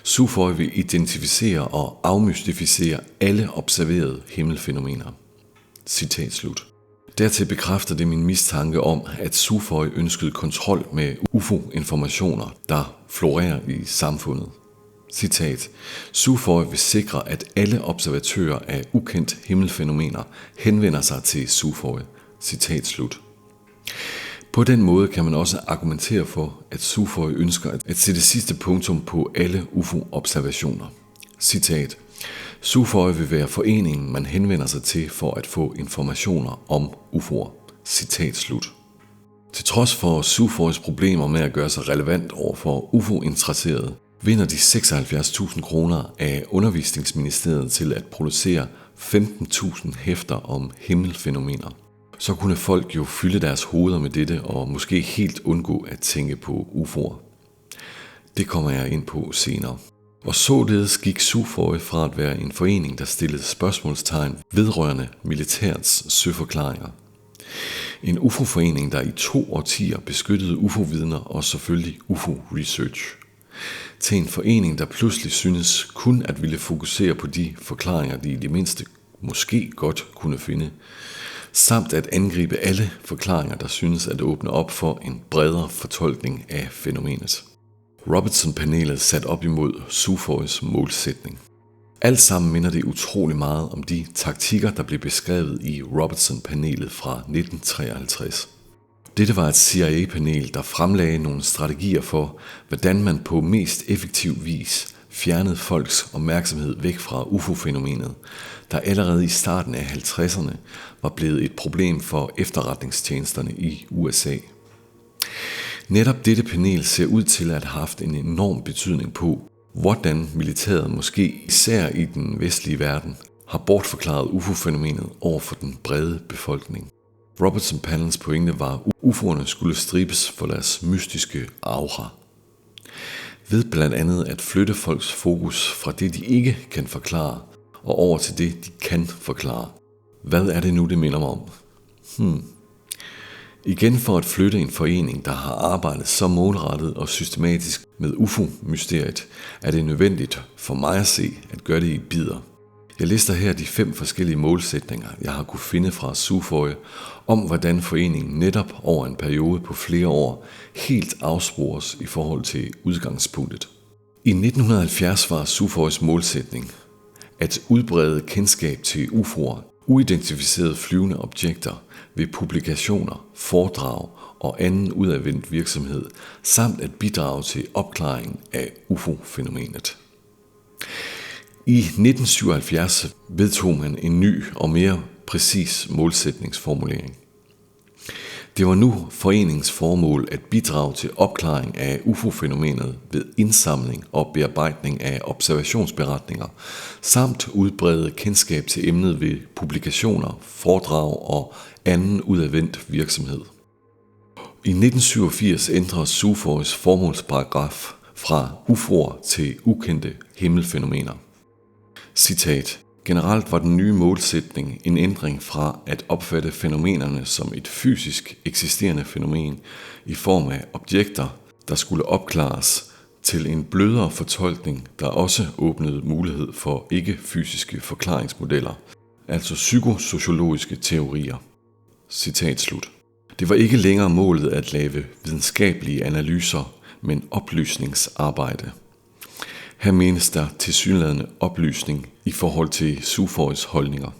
SUFOI vil identificere og afmystificere alle observerede himmelfænomener. Citat slut. Dertil bekræfter det min mistanke om, at SUFOI ønskede kontrol med UFO-informationer, der florerer i samfundet. Citat. SUFOI vil sikre, at alle observatører af ukendt himmelfænomener henvender sig til SUFOI. Citat slut. På den måde kan man også argumentere for, at SUFOI ønsker at sætte sidste punktum på alle UFO-observationer. Citat. SUFOI vil være foreningen, man henvender sig til for at få informationer om UFO'er. Citat slut. Til trods for SUFOIs problemer med at gøre sig relevant over for UFO-interesserede, vinder de 76.000 kroner af Undervisningsministeriet til at producere 15.000 hæfter om himmelfænomener. Så kunne folk jo fylde deres hoveder med dette og måske helt undgå at tænke på UFO'er. Det kommer jeg ind på senere. Og således gik SUFOI fra at være en forening, der stillede spørgsmålstegn vedrørende militærets søforklaringer. En UFO-forening, der i 2 årtier beskyttede UFO-vidner og selvfølgelig UFO-research. Til en forening, der pludselig synes kun at ville fokusere på de forklaringer, de i det mindste måske godt kunne finde, samt at angribe alle forklaringer, der synes at åbne op for en bredere fortolkning af fænomenet. Robertson-panelet sat op imod SUFOIs målsætning. Alt sammen minder det utrolig meget om de taktikker, der blev beskrevet i Robertson-panelet fra 1953. Dette var et CIA-panel, der fremlagde nogle strategier for, hvordan man på mest effektiv vis fjernede folks opmærksomhed væk fra UFO-fænomenet, der allerede i starten af 50'erne var blevet et problem for efterretningstjenesterne i USA. Netop dette panel ser ud til at have haft en enorm betydning på, hvordan militæret måske især i den vestlige verden har bortforklaret UFO-fænomenet over for den brede befolkning. Robertson-panelens pointe var, at UFO'erne skulle stribes for deres mystiske aura. Ved blandt andet at flytte folks fokus fra det, de ikke kan forklare, og over til det, de kan forklare. Hvad er det nu, det minder mig om? Igen for at flytte en forening, der har arbejdet så målrettet og systematisk med UFO-mysteriet, er det nødvendigt for mig at se at gøre det i bidder. Jeg lister her de 5 forskellige målsætninger, jeg har kunne finde fra SUFOI, om hvordan foreningen netop over en periode på flere år helt afspores i forhold til udgangspunktet. I 1970 var SUFOIs målsætning at udbrede kendskab til UFO'er, uidentificerede flyvende objekter, ved publikationer, foredrag og anden udadvendt virksomhed, samt at bidrage til opklaringen af UFO-fænomenet. I 1977 vedtog man en ny og mere præcis målsætningsformulering. Det var nu foreningens formål at bidrage til opklaring af UFO-fænomenet ved indsamling og bearbejdning af observationsberetninger, samt udbrede kendskab til emnet ved publikationer, foredrag og anden udadvendt virksomhed. I 1987 ændrede SUFOIs formålsparagraf fra UFO'er til ukendte himmelfænomener. Citat. Generelt var den nye målsætning en ændring fra at opfatte fænomenerne som et fysisk eksisterende fænomen i form af objekter, der skulle opklares, til en blødere fortolkning, der også åbnede mulighed for ikke-fysiske forklaringsmodeller, altså psykosociologiske teorier. Citat slut. Det var ikke længere målet at lave videnskabelige analyser, men oplysningsarbejde. Her menes der tilsyneladende oplysning i forhold til SUFOIs holdninger.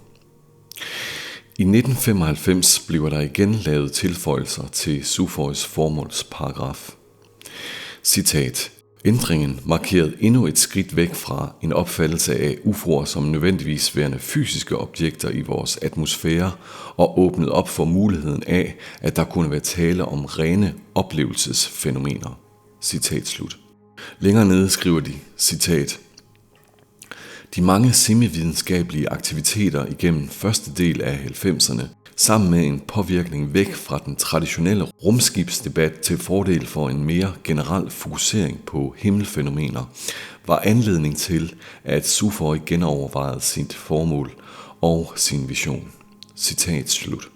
I 1995 bliver der igen lavet tilføjelser til SUFOIs formålsparagraf. Citat. Ændringen markerede endnu et skridt væk fra en opfattelse af UFO'er som nødvendigvis værende fysiske objekter i vores atmosfære og åbnede op for muligheden af, at der kunne være tale om rene oplevelsesfænomener. Citat slut. Længere nede skriver de, citat, de mange semividenskabelige aktiviteter igennem første del af 90'erne, sammen med en påvirkning væk fra den traditionelle rumskibsdebat til fordel for en mere generel fokusering på himmelfænomener, var anledning til, at SUFOI genovervejede sit formål og sin vision. Citat slut.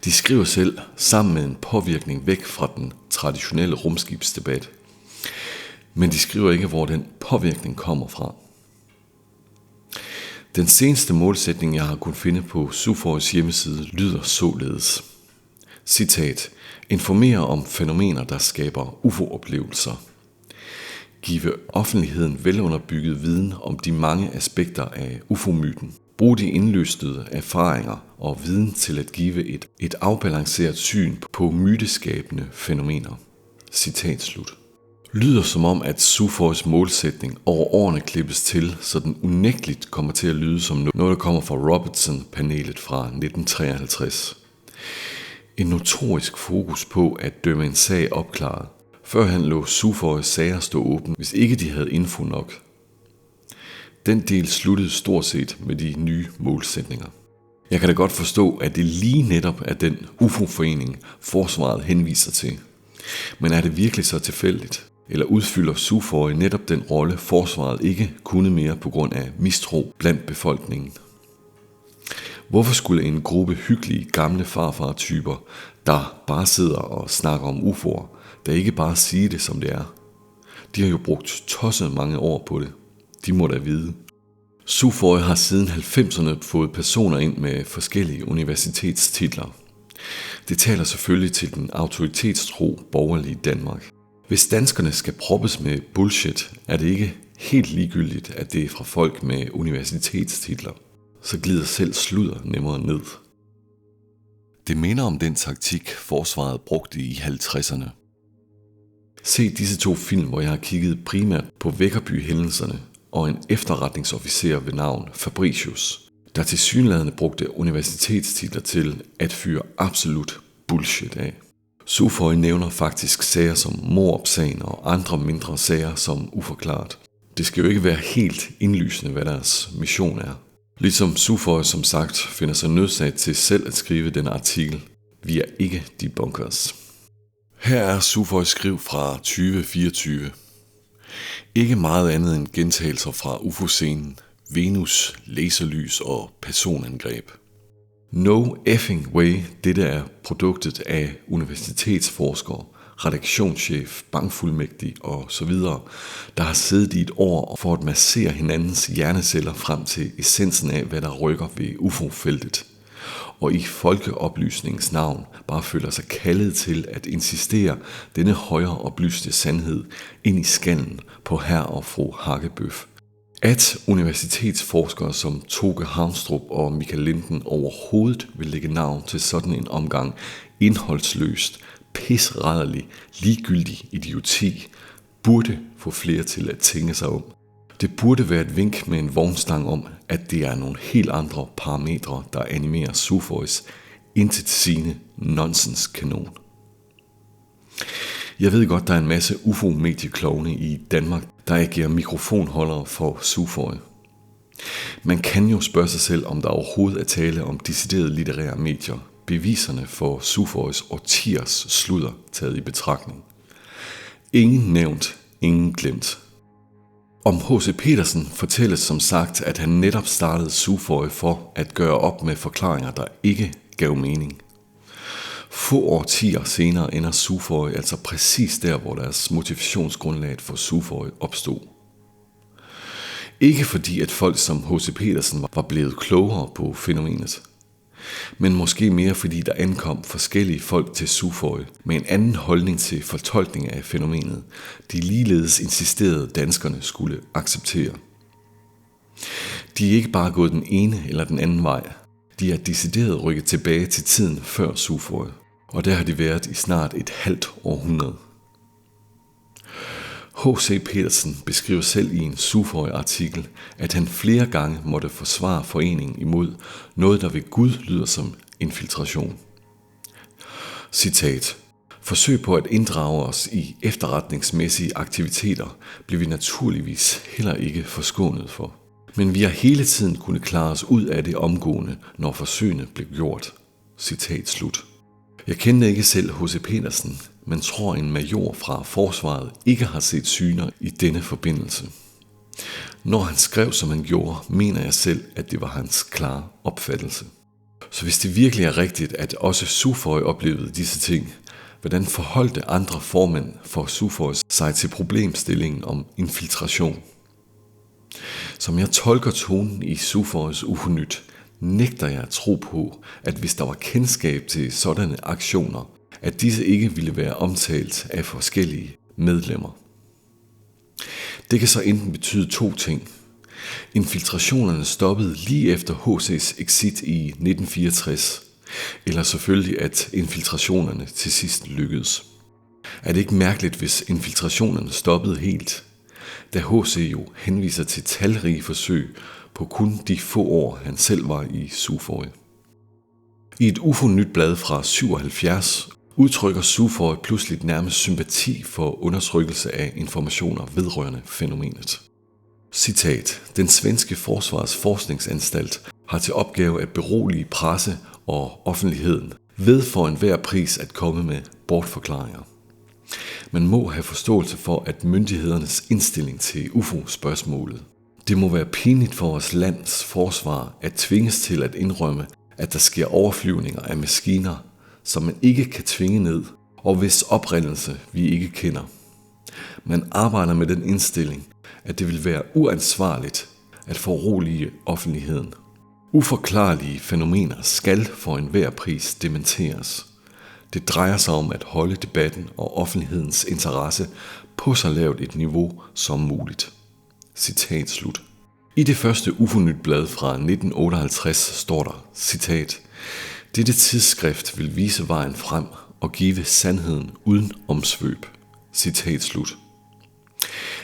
De skriver selv sammen med en påvirkning væk fra den traditionelle rumskibsdebat. Men de skriver ikke, hvor den påvirkning kommer fra. Den seneste målsætning, jeg har kunnet finde på SUFOIs hjemmeside, lyder således. Citat. Informere om fænomener, der skaber UFO-oplevelser. Give offentligheden velunderbygget viden om de mange aspekter af UFO-myten. Brug de indløstede erfaringer og viden til at give et afbalanceret syn på myteskabende fænomener. Citat slut. Lyder som om, at SUFOIs målsætning over årene klippes til, så den unægteligt kommer til at lyde som noget, der kommer fra Robertson-panelet fra 1953. En notorisk fokus på at dømme en sag opklaret. Førhen lå SUFOIs sager stå åbne, hvis ikke de havde info nok. Den del sluttede stort set med de nye målsætninger. Jeg kan da godt forstå, at det lige netop er den UFO-forening, forsvaret henviser til. Men er det virkelig så tilfældigt? Eller udfylder SUFOI netop den rolle, forsvaret ikke kunne mere på grund af mistro blandt befolkningen? Hvorfor skulle en gruppe hyggelige gamle farfar-typer, der bare sidder og snakker om UFO'er, der ikke bare sige det som det er? De har jo brugt tosset mange år på det. De må da vide. SUFOI har siden 90'erne fået personer ind med forskellige universitetstitler. Det taler selvfølgelig til den autoritetstro borgerlige Danmark. Hvis danskerne skal proppes med bullshit, er det ikke helt ligegyldigt, at det er fra folk med universitetstitler. Så glider selv sludder nemmere ned. Det minder om den taktik, forsvaret brugte i 50'erne. Se disse 2 film, hvor jeg har kigget primært på Vækkerby-hændelserne og en efterretningsofficer ved navn Fabricius, der tilsyneladende brugte universitetstitler til at fyre absolut bullshit af. SUFOI nævner faktisk sager som mordopsagen og andre mindre sager som uforklaret. Det skal jo ikke være helt indlysende, hvad deres mission er. Ligesom Sufoi som sagt finder sig nødsaget til selv at skrive den artikel. Vi er ikke debunkers. Her er Sufois skriv fra 2024. Ikke meget andet end gentagelser fra UFO-scenen, Venus, laserlys og personangreb. No effing way, dette er produktet af universitetsforskere, redaktionschef, bankfuldmægtig og så videre, der har siddet i et år for at massere hinandens hjerneceller frem til essensen af, hvad der rykker ved UFO-feltet. Og i folkeoplysningens navn bare føler sig kaldet til at insistere denne højere oplyste sandhed ind i skallen på herr og fru Hakkebøf. At universitetsforskere som Toke Havnstrup og Michael Linden overhovedet vil lægge navn til sådan en omgang indholdsløst, pisrædderlig, ligegyldig idioti, burde få flere til at tænke sig om. Det burde være et vink med en vognstang om, at det er nogle helt andre parametre, der animerer Sufois intetsigende nonsenskanon. Jeg ved godt, der er en masse UFO-medieklovne i Danmark, der agerer mikrofonholdere for Sufoi. Man kan jo spørge sig selv, om der overhovedet er tale om deciderede litterære medier, beviserne for Sufois årtiers sludder taget i betragtning. Ingen nævnt, ingen glemt. Om H.C. Petersen fortælles som sagt, at han netop startede Sufoi for at gøre op med forklaringer, der ikke gav mening. Få årtier senere ender Sufoi altså præcis der, hvor deres motivationsgrundlag for Sufoi opstod. Ikke fordi, at folk som H.C. Petersen var blevet klogere på fænomenet, men måske mere fordi der ankom forskellige folk til Sufoi med en anden holdning til fortolkning af fænomenet, de ligeledes insisterede danskerne skulle acceptere. De er ikke bare gået den ene eller den anden vej, de er decideret rykket tilbage til tiden før Sufoi, og der har de været i snart et halvt århundrede. H.C. Petersen beskriver selv i en Sufoi-artikel, at han flere gange måtte forsvare foreningen imod noget, der ved Gud lyder som infiltration. Citat. Forsøg på at inddrage os i efterretningsmæssige aktiviteter blev vi naturligvis heller ikke forskånet for. Men vi har hele tiden kunne klare os ud af det omgående, når forsøgene blev gjort. Citat slut. Jeg kendte ikke selv H.C. Petersen, men tror en major fra forsvaret ikke har set syner i denne forbindelse. Når han skrev, som han gjorde, mener jeg selv, at det var hans klare opfattelse. Så hvis det virkelig er rigtigt, at også Sufoi oplevede disse ting, hvordan forholdte andre formænd for Sufoi sig til problemstillingen om infiltration? Som jeg tolker tonen i Sufois UFO-nyt, nægter jeg at tro på, at hvis der var kendskab til sådanne aktioner, at disse ikke ville være omtalt af forskellige medlemmer. Det kan så enten betyde to ting. Infiltrationerne stoppede lige efter H.C.'s exit i 1964, eller selvfølgelig at infiltrationerne til sidst lykkedes. Er det ikke mærkeligt, hvis infiltrationerne stoppede helt, da H.C. jo henviser til talrige forsøg på kun de få år, han selv var i Sufoi. I et UFO-nyt blad fra 77 udtrykker Sufoi pludselig nærmest sympati for undertrykkelse af informationer vedrørende fænomenet. Citat. Den svenske forsvars forskningsanstalt har til opgave at berolige presse og offentligheden ved for enhver pris at komme med bortforklaringer. Man må have forståelse for, at myndighedernes indstilling til UFO-spørgsmålet. Det må være pinligt for vores lands forsvar at tvinges til at indrømme, at der sker overflyvninger af maskiner, som man ikke kan tvinge ned, og hvis oprindelse vi ikke kender. Man arbejder med den indstilling, at det vil være uansvarligt at forurolige offentligheden. Uforklarlige fænomener skal for enhver pris dementeres. Det drejer sig om at holde debatten og offentlighedens interesse på så lavt et niveau som muligt. Citat slut. I det første UFO-nyt blad fra 1958 står der, citat, dette tidsskrift vil vise vejen frem og give sandheden uden omsvøb. Citat slut.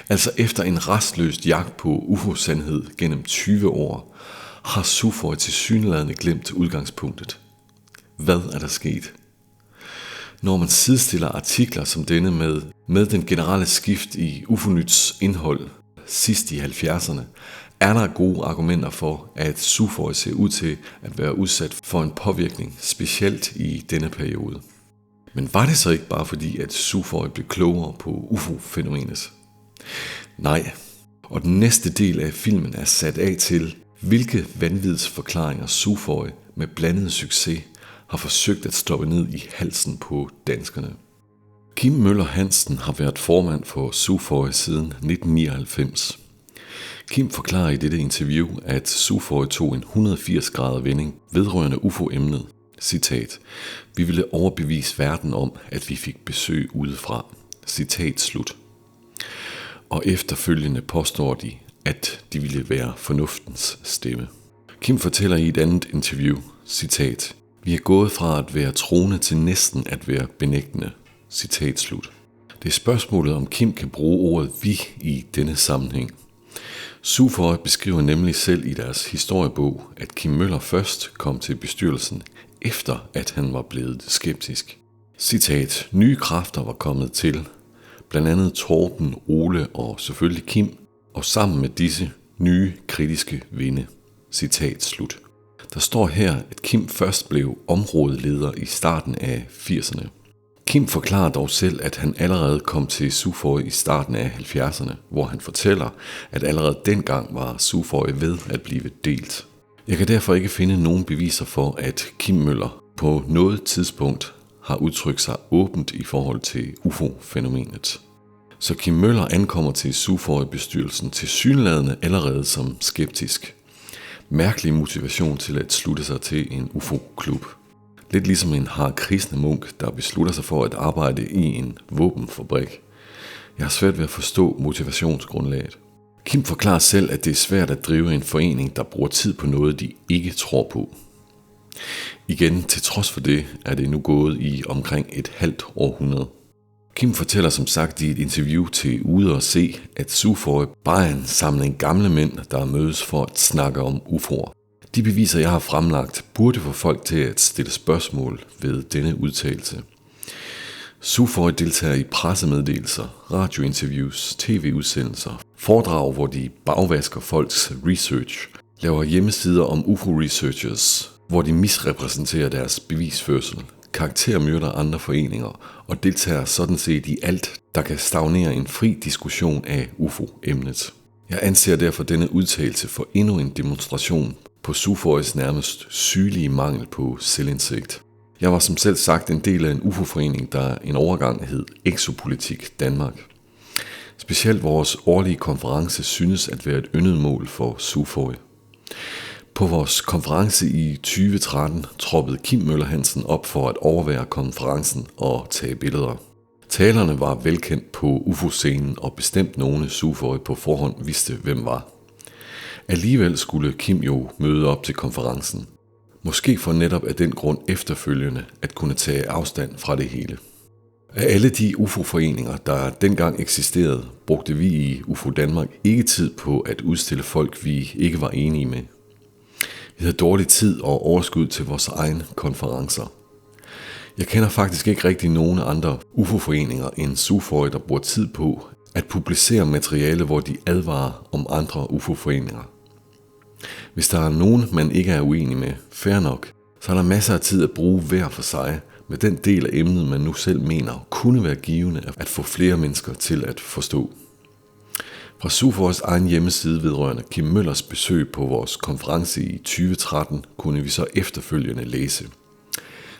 Altså efter en rastløs jagt på UFO-sandhed gennem 20 år, har Sufoi tilsyneladende glemt udgangspunktet. Hvad er der sket? Når man sidestiller artikler som denne med den generelle skift i UFO-nyts indhold, sidst i 70'erne, er der gode argumenter for, at Suðuroy ser ud til at være udsat for en påvirkning, specielt i denne periode. Men var det så ikke bare fordi, at Suðuroy blev klogere på UFO-fænomenet? Nej, og den næste del af filmen er sat af til, hvilke vanvidsforklaringer Suðuroy med blandet succes har forsøgt at stoppe ned i halsen på danskerne. Kim Møller Hansen har været formand for Suðuroy siden 1999. Kim forklarer i dette interview, at Suðuroy tog en 180-grader vending vedrørende UFO-emnet. Citat: "Vi ville overbevise verden om, at vi fik besøg udefra." Citat slut. Og efterfølgende påstår de, at de ville være fornuftens stemme. Kim fortæller i et andet interview, citat: "Vi er gået fra at være troende til næsten at være benægtende." Citat slut. Det er spørgsmålet, om Kim kan bruge ordet vi i denne sammenhæng. Suðuroy beskriver nemlig selv i deres historiebog, at Kim Møller først kom til bestyrelsen, efter at han var blevet skeptisk. Citat: "Nye kræfter var kommet til, blandt andet Torben, Ole og selvfølgelig Kim, og sammen med disse nye kritiske vinde." Citat slut. Der står her, at Kim først blev områdeleder i starten af 80'erne. Kim forklarer dog selv, at han allerede kom til Suðuroy i starten af 70'erne, hvor han fortæller, at allerede dengang var Suðuroy ved at blive delt. Jeg kan derfor ikke finde nogen beviser for, at Kim Møller på noget tidspunkt har udtrykt sig åbent i forhold til UFO-fænomenet. Så Kim Møller ankommer til Suðuroy-bestyrelsen tilsyneladende allerede som skeptisk. Mærkelig motivation til at slutte sig til en UFO-klub. Lidt ligesom en Hare Krishna munk, der beslutter sig for at arbejde i en våbenfabrik. Jeg har svært ved at forstå motivationsgrundlaget. Kim forklarer selv, at det er svært at drive en forening, der bruger tid på noget, de ikke tror på. Igen, til trods for det, er det nu gået i omkring et halvt århundrede. Kim fortæller som sagt i et interview til Ude og Se, at Suðuroy bare er en samling gamle mænd, der mødes for at snakke om UFO'er. De beviser, jeg har fremlagt, burde få folk til at stille spørgsmål ved denne udtalelse. Suðuroy deltager i pressemeddelelser, radiointerviews, tv-udsendelser, foredrag, hvor de bagvasker folks research, laver hjemmesider om UFO-researchers, hvor de misrepræsenterer deres bevisførsel, karaktermyrder andre foreninger og deltager sådan set i alt, der kan stagnere en fri diskussion af UFO-emnet. Jeg anser derfor denne udtalelse for endnu en demonstration på Suðuroys nærmest sygelige mangel på selvindsigt. Jeg var som selv sagt en del af en UFO-forening, der en overgang hed Exopolitik Danmark. Specielt vores årlige konference synes at være et yndet mål for Suðuroy. På vores konference i 2013 troppede Kim Møller Hansen op for at overvære konferencen og tage billeder. Talerne var velkendt på UFO-scenen, og bestemt nogle Suðuroy på forhånd vidste, hvem var. Alligevel skulle Kim jo møde op til konferencen. Måske for netop af den grund efterfølgende at kunne tage afstand fra det hele. Af alle de UFO-foreninger, der dengang eksisterede, brugte vi i UFO Danmark ikke tid på at udstille folk, vi ikke var enige med. Vi havde dårlig tid og overskud til vores egne konferencer. Jeg kender faktisk ikke rigtig nogen andre UFO-foreninger end Suðuroy, der bruger tid på at publicere materiale, hvor de advarer om andre UFO-foreninger. Hvis der er nogen, man ikke er uenig med, fair nok, så er der masser af tid at bruge hver for sig med den del af emnet, man nu selv mener kunne være givende at få flere mennesker til at forstå. Fra Suðuroys egen hjemmeside vedrørende Kim Møllers besøg på vores konference i 2013 kunne vi så efterfølgende læse.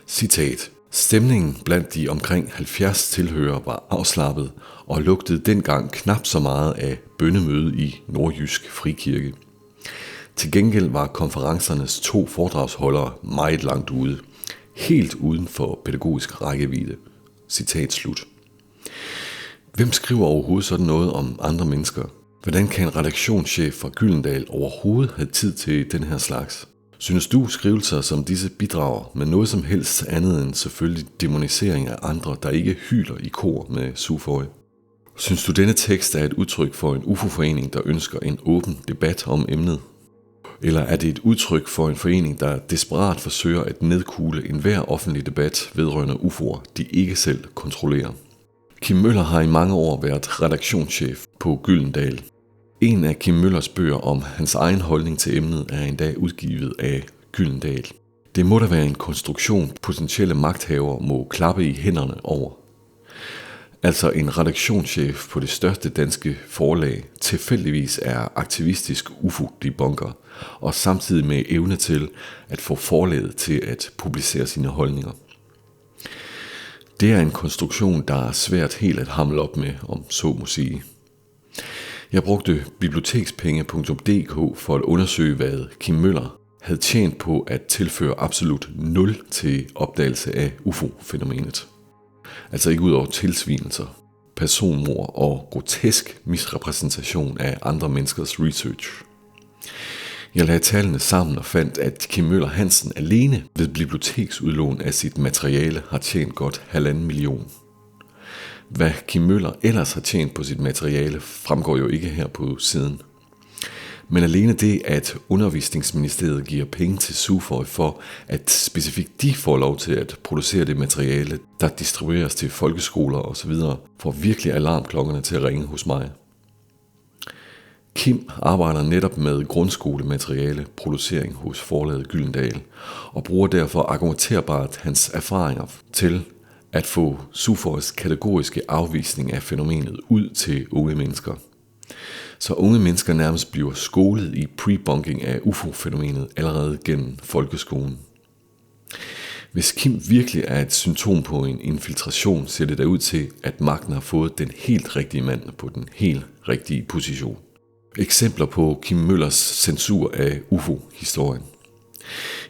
Citat: "Stemningen blandt de omkring 70 tilhørere var afslappet og lugtede dengang knap så meget af bønnemøde i Nordjysk Frikirke. Til gengæld var konferencernes 2 foredragsholdere meget langt ude, helt uden for pædagogisk rækkevidde." Citat slut. Hvem skriver overhovedet sådan noget om andre mennesker? Hvordan kan en redaktionschef fra Gyldendal overhovedet have tid til den her slags? Synes du skrivelser som disse bidrager med noget som helst andet end selvfølgelig demonisering af andre, der ikke hyler i kor med Suðuroy? Synes du denne tekst er et udtryk for en UFO-forening, der ønsker en åben debat om emnet? Eller er det et udtryk for en forening, der desperat forsøger at nedkugle enhver offentlig debat vedrørende UFO'er, de ikke selv kontrollerer? Kim Møller har i mange år været redaktionschef på Gyldendal. En af Kim Møllers bøger om hans egen holdning til emnet er endda udgivet af Gyldendal. Det må da være en konstruktion, potentielle magthavere må klappe i hænderne over. Altså en redaktionschef på det største danske forlag tilfældigvis er aktivistisk UFO-debunker, og samtidig med evne til at få forlaget til at publicere sine holdninger. Det er en konstruktion, der er svært helt at hamle op med, om så må sige. Jeg brugte bibliotekspenge.dk for at undersøge, hvad Kim Møller havde tjent på at tilføre absolut 0 til opdagelse af UFO-fænomenet. Altså ikke ud over tilsvinelser, personmord og grotesk misrepræsentation af andre menneskers research. Jeg lagde tallene sammen og fandt, at Kim Møller Hansen alene ved biblioteksudlån af sit materiale har tjent godt 1,5 million. Hvad Kim Møller ellers har tjent på sit materiale fremgår jo ikke her på siden. Men alene det, at Undervisningsministeriet giver penge til SUFOY for, at specifikt de får lov til at producere det materiale, der distribueres til folkeskoler osv., får virkelig alarmklokkerne til at ringe hos mig. Kim arbejder netop med grundskolemateriale producering hos forlaget Gyldendal, og bruger derfor argumenterbart hans erfaringer til at få SUFOYs kategoriske afvisning af fænomenet ud til unge mennesker. Så unge mennesker nærmest bliver skolet i pre-bunking af UFO-fænomenet allerede gennem folkeskolen. Hvis Kim virkelig er et symptom på en infiltration, ser det da ud til, at magten har fået den helt rigtige mand på den helt rigtige position. Eksempler på Kim Møllers censur af UFO-historien.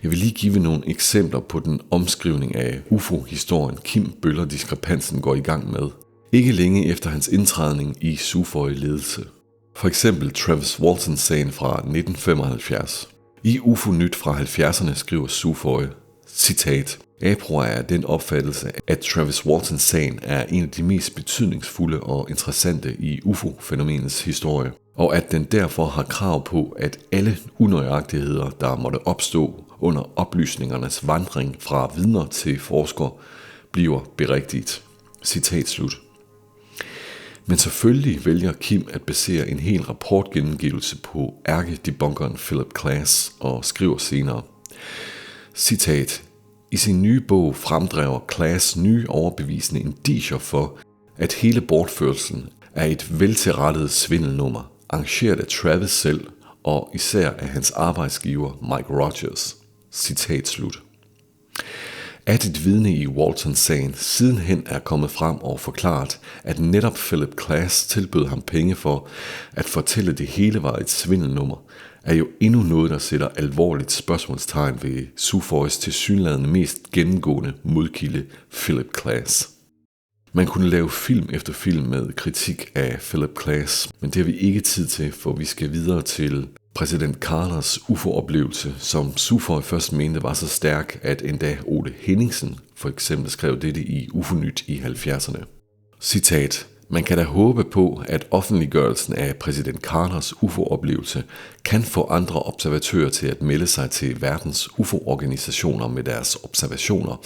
Jeg vil lige give nogle eksempler på den omskrivning af UFO-historien, Kim Bøller diskrepansen går i gang med. Ikke længe efter hans indtrædning i SUFOY-ledelse. For eksempel Travis Walton-sagen fra 1975. I UFO-nyt fra 70'erne skriver SUFOY, citat, APRO er den opfattelse, at Travis Walton-sagen er en af de mest betydningsfulde og interessante i UFO-fænomenets historie, og at den derfor har krav på, at alle unøjagtigheder, der måtte opstå under oplysningernes vandring fra vidner til forskere, bliver berigtigt. Citat slut. Men selvfølgelig vælger Kim at basere en hel rapportgengivelse på ærkedebunkeren Philip Klass og skriver senere, citat, i sin nye bog fremdriver Klass nye overbevisende indicier for, at hele bortførelsen er et veltilrettet svindelnummer, arrangeret af Travis selv og især af hans arbejdsgiver Mike Rogers. Citat slut. At et vidne i Walton-sagen sidenhen er kommet frem og forklaret, at netop Philip Klass tilbød ham penge for at fortælle, det hele var et svindelnummer, er jo endnu noget, der sætter alvorligt spørgsmålstegn ved SUFOYs tilsyneladende mest gennemgående modkilde Philip Klass. Man kunne lave film efter film med kritik af Philip Klass, men det har vi ikke tid til, for vi skal videre til præsident Carters UFO-oplevelse, som SUFOY først mente var så stærk, at endda Ole Henningsen for eksempel skrev dette i UFO-nyt i 70'erne. Citat, man kan da håbe på, at offentliggørelsen af præsident Carters UFO-oplevelse kan få andre observatører til at melde sig til verdens UFO-organisationer med deres observationer,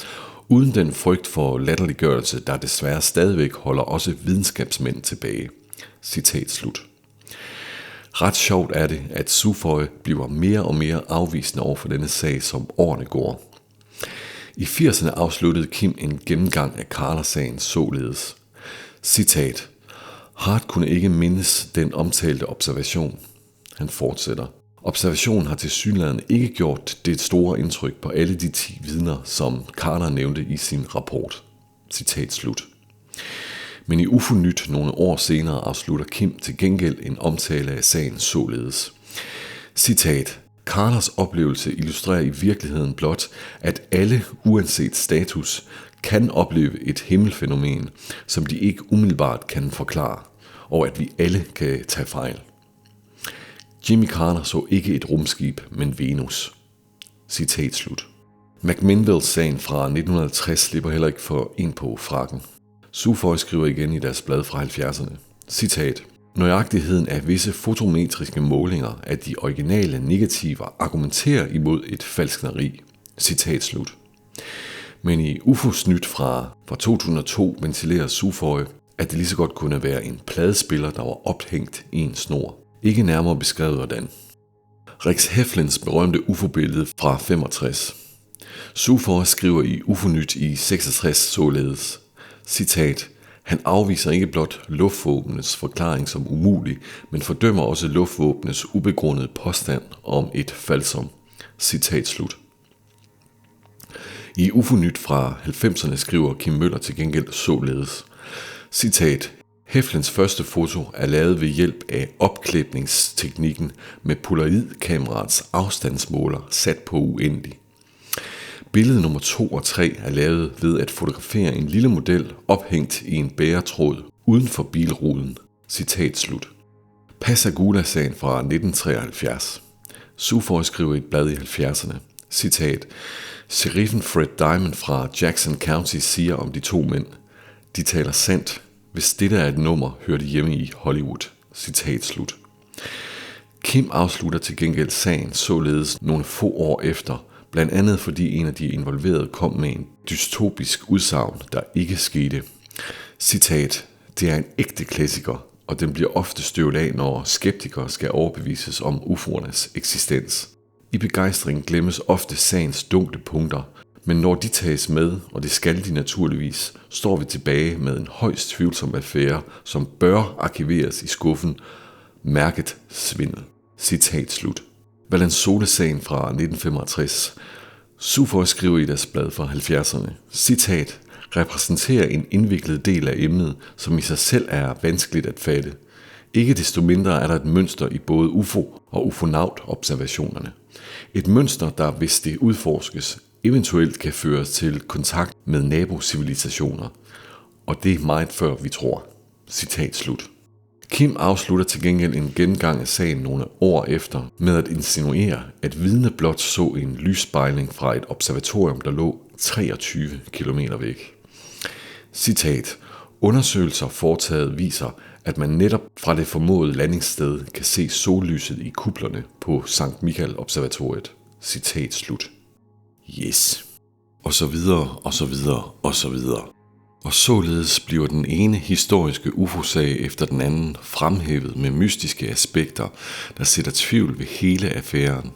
uden den frygt for latterliggørelse, der desværre stadigvæk holder også videnskabsmænd tilbage. Citat slut. Ret sjovt er det, at SUFOY bliver mere og mere afvisende over for denne sag, som årene går. I 80'erne afsluttede Kim en gennemgang af Carter-sagen således. Citat. Hart kunne ikke mindes den omtalte observation. Han fortsætter. Observationen har tilsyneladende ikke gjort det store indtryk på alle de 10 vidner, som Carter nævnte i sin rapport. Citat slut. Men i UFO-nyt nogle år senere afslutter Kim til gengæld en omtale af sagen således. Citat. Carters oplevelse illustrerer i virkeligheden blot, at alle, uanset status, kan opleve et himmelfænomen, som de ikke umiddelbart kan forklare, og at vi alle kan tage fejl. Jimmy Carter så ikke et rumskib, men Venus. Citat slut. McMinnville-sagen fra 1950 slipper heller ikke for en på frakken. SUFOY skriver igen i deres blad fra 70'erne. Citat. Nøjagtigheden af visse fotometriske målinger af de originale negativer argumenterer imod et falskneri. Citat slut. Men i UFO's nyt fra 2002 ventilerer SUFOY, at det lige så godt kunne være en pladespiller, der var ophængt i en snor. Ikke nærmere beskrevet hvordan. Rex Heflins berømte UFO-billede fra 65. Sufor skriver i UFO-nyt i 66 således, citat, han afviser ikke blot luftvåbnets forklaring som umulig, men fordømmer også luftvåbnets ubegrundede påstand om et falsum. Citat slut. I UFO-nyt fra 90'erne skriver Kim Møller til gengæld således, citat, Heflins første foto er lavet ved hjælp af opklæbningsteknikken med polaroidkameraets afstandsmåler sat på uendelig. Billede nummer 2 og 3 er lavet ved at fotografere en lille model ophængt i en bæretråd uden for bilruden. Citat slut. Pascagoula-sagen fra 1973. Sufor skriver i et blad i 70'erne. Citat. Sheriffen Fred Diamond fra Jackson County siger om de to mænd. De taler sandt. Hvis dette er et nummer, hører de hjemme i Hollywood. Citat slut. Kim afslutter til gengæld sagen således nogle få år efter, blandt andet fordi en af de involverede kom med en dystopisk udsagn, der ikke skete. Citat, det er en ægte klassiker, og den bliver ofte støvet af, når skeptikere skal overbevises om UFO'ernes eksistens. I begejstring glemmes ofte sagens dunkle punkter, men når de tages med, og det skal de naturligvis, står vi tilbage med en højst tvivlsom affære, som bør arkiveres i skuffen, mærket svindel. Citat slut. Valenzuela-sagen fra 1965. Sufor skriver i deres blad fra 70'erne. Citat. Repræsenterer en indviklet del af emnet, som i sig selv er vanskeligt at fatte. Ikke desto mindre er der et mønster i både UFO- og ufonaut-observationerne. Et mønster, der hvis det udforskes, eventuelt kan føres til kontakt med nabocivilisationer. Og det er meget før vi tror. Citat slut. Kim afslutter til gengæld en gennemgang af sagen nogle år efter med at insinuere, at vidne blot så en lysspejling fra et observatorium, der lå 23 km væk. Citat. Undersøgelser foretaget viser, at man netop fra det formodede landingssted kan se sollyset i kuplerne på Sankt Michael Observatoriet. Citat slut. Yes. Og så videre, og så videre, og så videre. Og således bliver den ene historiske UFO-sag efter den anden fremhævet med mystiske aspekter, der sætter tvivl ved hele affæren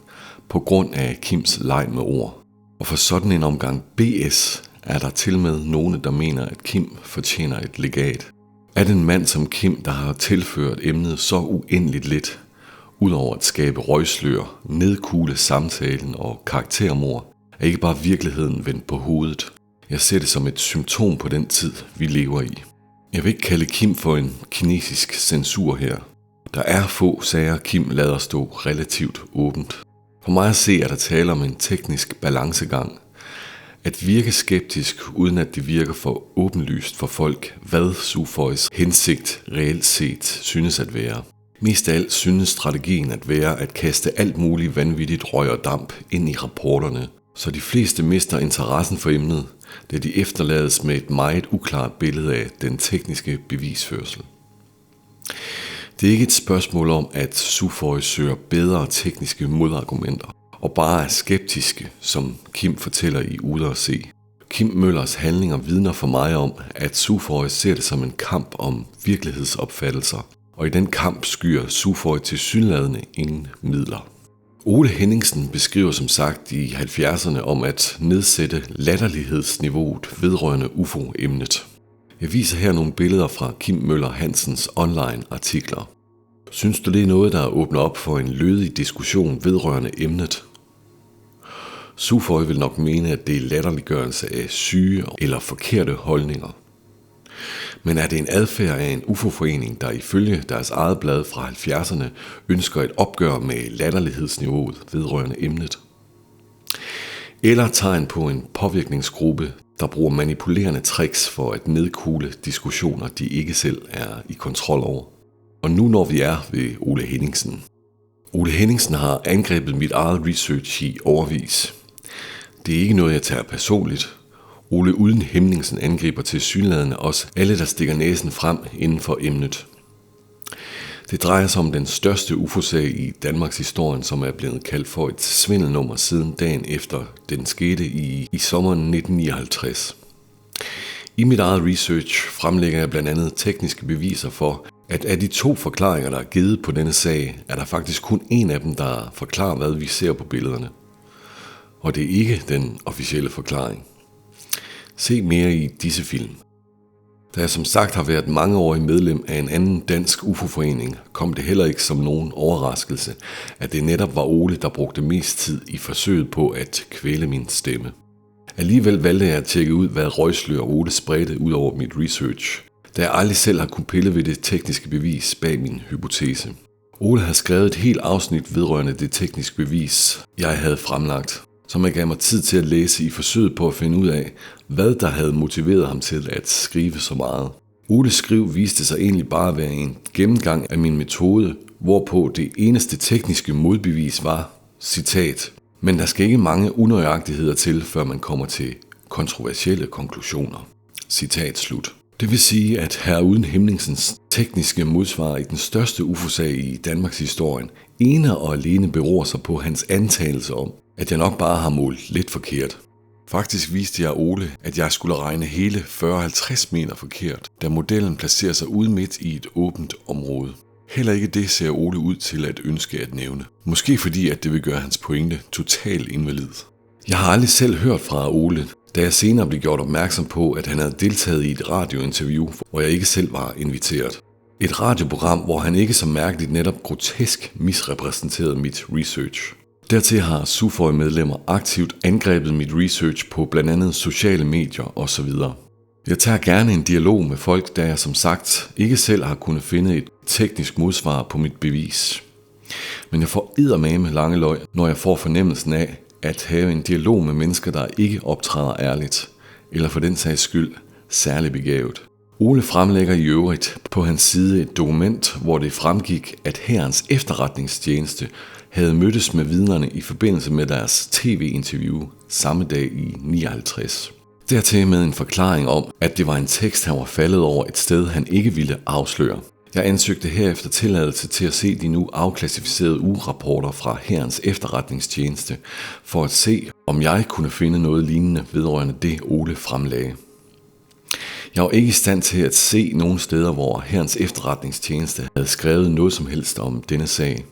på grund af Kims leg med ord. Og for sådan en omgang BS er der til med nogle, der mener, at Kim fortjener et legat. Er det en mand som Kim, der har tilført emnet så uendeligt lidt, udover at skabe røgslør, nedkugle samtalen og karaktermord, er ikke bare virkeligheden vendt på hovedet. Jeg ser det som et symptom på den tid, vi lever i. Jeg vil ikke kalde Kim for en kinesisk censur her. Der er få sager, Kim lader stå relativt åbent. For mig at se er der tale om en teknisk balancegang. At virke skeptisk, uden at det virker for åbenlyst for folk, hvad Sufois hensigt reelt set synes at være. Mest af alt synes strategien at være at kaste alt muligt vanvittigt røg og damp ind i rapporterne, så de fleste mister interessen for emnet, da de efterlades med et meget uklart billede af den tekniske bevisførsel. Det er ikke et spørgsmål om, at Sufoy søger bedre tekniske modargumenter, og bare er skeptiske, som Kim fortæller i Ude at se. Kim Møllers handlinger vidner for mig om, at Sufoy ser det som en kamp om virkelighedsopfattelser, og i den kamp skyer Sufoy tilsyneladende ingen midler. Ole Henningsen beskriver som sagt i 70'erne om at nedsætte latterlighedsniveauet vedrørende UFO-emnet. Jeg viser her nogle billeder fra Kim Møller Hansens online artikler. Synes du det er noget, der åbner op for en lødig diskussion vedrørende emnet? Sufoy vil nok mene, at det er latterliggørelse af syge eller forkerte holdninger. Men er det en adfærd af en UFO-forening, der ifølge deres eget blad fra 70'erne ønsker et opgør med latterlighedsniveauet vedrørende emnet? Eller tegn på en påvirkningsgruppe, der bruger manipulerende tricks for at nedkugle diskussioner, de ikke selv er i kontrol over? Og nu når vi er ved Ole Henningsen. Ole Henningsen har angrebet mit eget research i årevis. Det er ikke noget, jeg tager personligt. Ole uden Henningsen angriber tilsyneladende også alle, der stikker næsen frem inden for emnet. Det drejer sig om den største UFO-sag i Danmarks historie, som er blevet kaldt for et svindelnummer siden dagen efter den skete i sommeren 1959. I mit eget research fremlægger jeg blandt andet tekniske beviser for, at af de 2 forklaringer, der er givet på denne sag, er der faktisk kun en af dem, der forklarer, hvad vi ser på billederne. Og det er ikke den officielle forklaring. Se mere i disse film. Da jeg som sagt har været mangeårig medlem af en anden dansk UFO-forening, kom det heller ikke som nogen overraskelse, at det netop var Ole, der brugte mest tid i forsøget på at kvæle min stemme. Alligevel valgte jeg at tjekke ud, hvad røgslør Ole spredte ud over mit research, da jeg aldrig selv har kunnet pille ved det tekniske bevis bag min hypotese. Ole har skrevet et helt afsnit vedrørende det tekniske bevis, jeg havde fremlagt, som jeg gav mig tid til at læse i forsøget på at finde ud af, hvad der havde motiveret ham til at skrive så meget. Oles skriv viste sig egentlig bare at være en gennemgang af min metode, hvorpå det eneste tekniske modbevis var, citat, men der skal ikke mange unøjagtigheder til, før man kommer til kontroversielle konklusioner. Citat slut. Det vil sige, at hr. Uden Hemmingsens tekniske modsvar i den største UFO-sag i Danmarks historien ene og alene beror sig på hans antagelse om, at jeg nok bare har målt lidt forkert. Faktisk viste jeg Ole, at jeg skulle regne hele 40-50 meter forkert, da modellen placerer sig ude midt i et åbent område. Heller ikke det ser Ole ud til at ønske at nævne. Måske fordi, at det vil gøre hans pointe totalt invalid. Jeg har aldrig selv hørt fra Ole, da jeg senere blev gjort opmærksom på, at han havde deltaget i et radiointerview, hvor jeg ikke selv var inviteret. Et radioprogram, hvor han ikke så mærkeligt netop grotesk misrepræsenterede mit research. Dertil har Sufoy-medlemmer aktivt angrebet mit research på blandt andet sociale medier osv. Jeg tager gerne en dialog med folk, da jeg som sagt ikke selv har kunnet finde et teknisk modsvar på mit bevis. Men jeg får eddermame lange løg, når jeg får fornemmelsen af at have en dialog med mennesker, der ikke optræder ærligt, eller for den sags skyld særlig begavet. Ole fremlægger i øvrigt på hans side et dokument, hvor det fremgik, at Hærens efterretningstjeneste havde mødtes med vidnerne i forbindelse med deres tv-interview samme dag i 59. Dertil med en forklaring om, at det var en tekst, han var faldet over et sted, han ikke ville afsløre. Jeg ansøgte herefter tilladelse til at se de nu afklassificerede ugerapporter fra Hærens efterretningstjeneste, for at se, om jeg kunne finde noget lignende vedrørende det, Ole fremlagde. Jeg var ikke i stand til at se nogen steder, hvor Hærens efterretningstjeneste havde skrevet noget som helst om denne sag.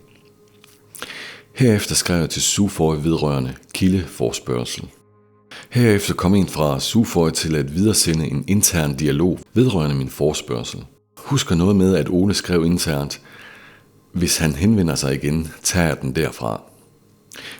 Herefter skrev jeg til Sufoy vedrørende kildeforspørgsel. Herefter kom en fra Sufoy til at videresende en intern dialog vedrørende min forspørgsel. Husker noget med, at Ole skrev internt, hvis han henvender sig igen, tager jeg den derfra.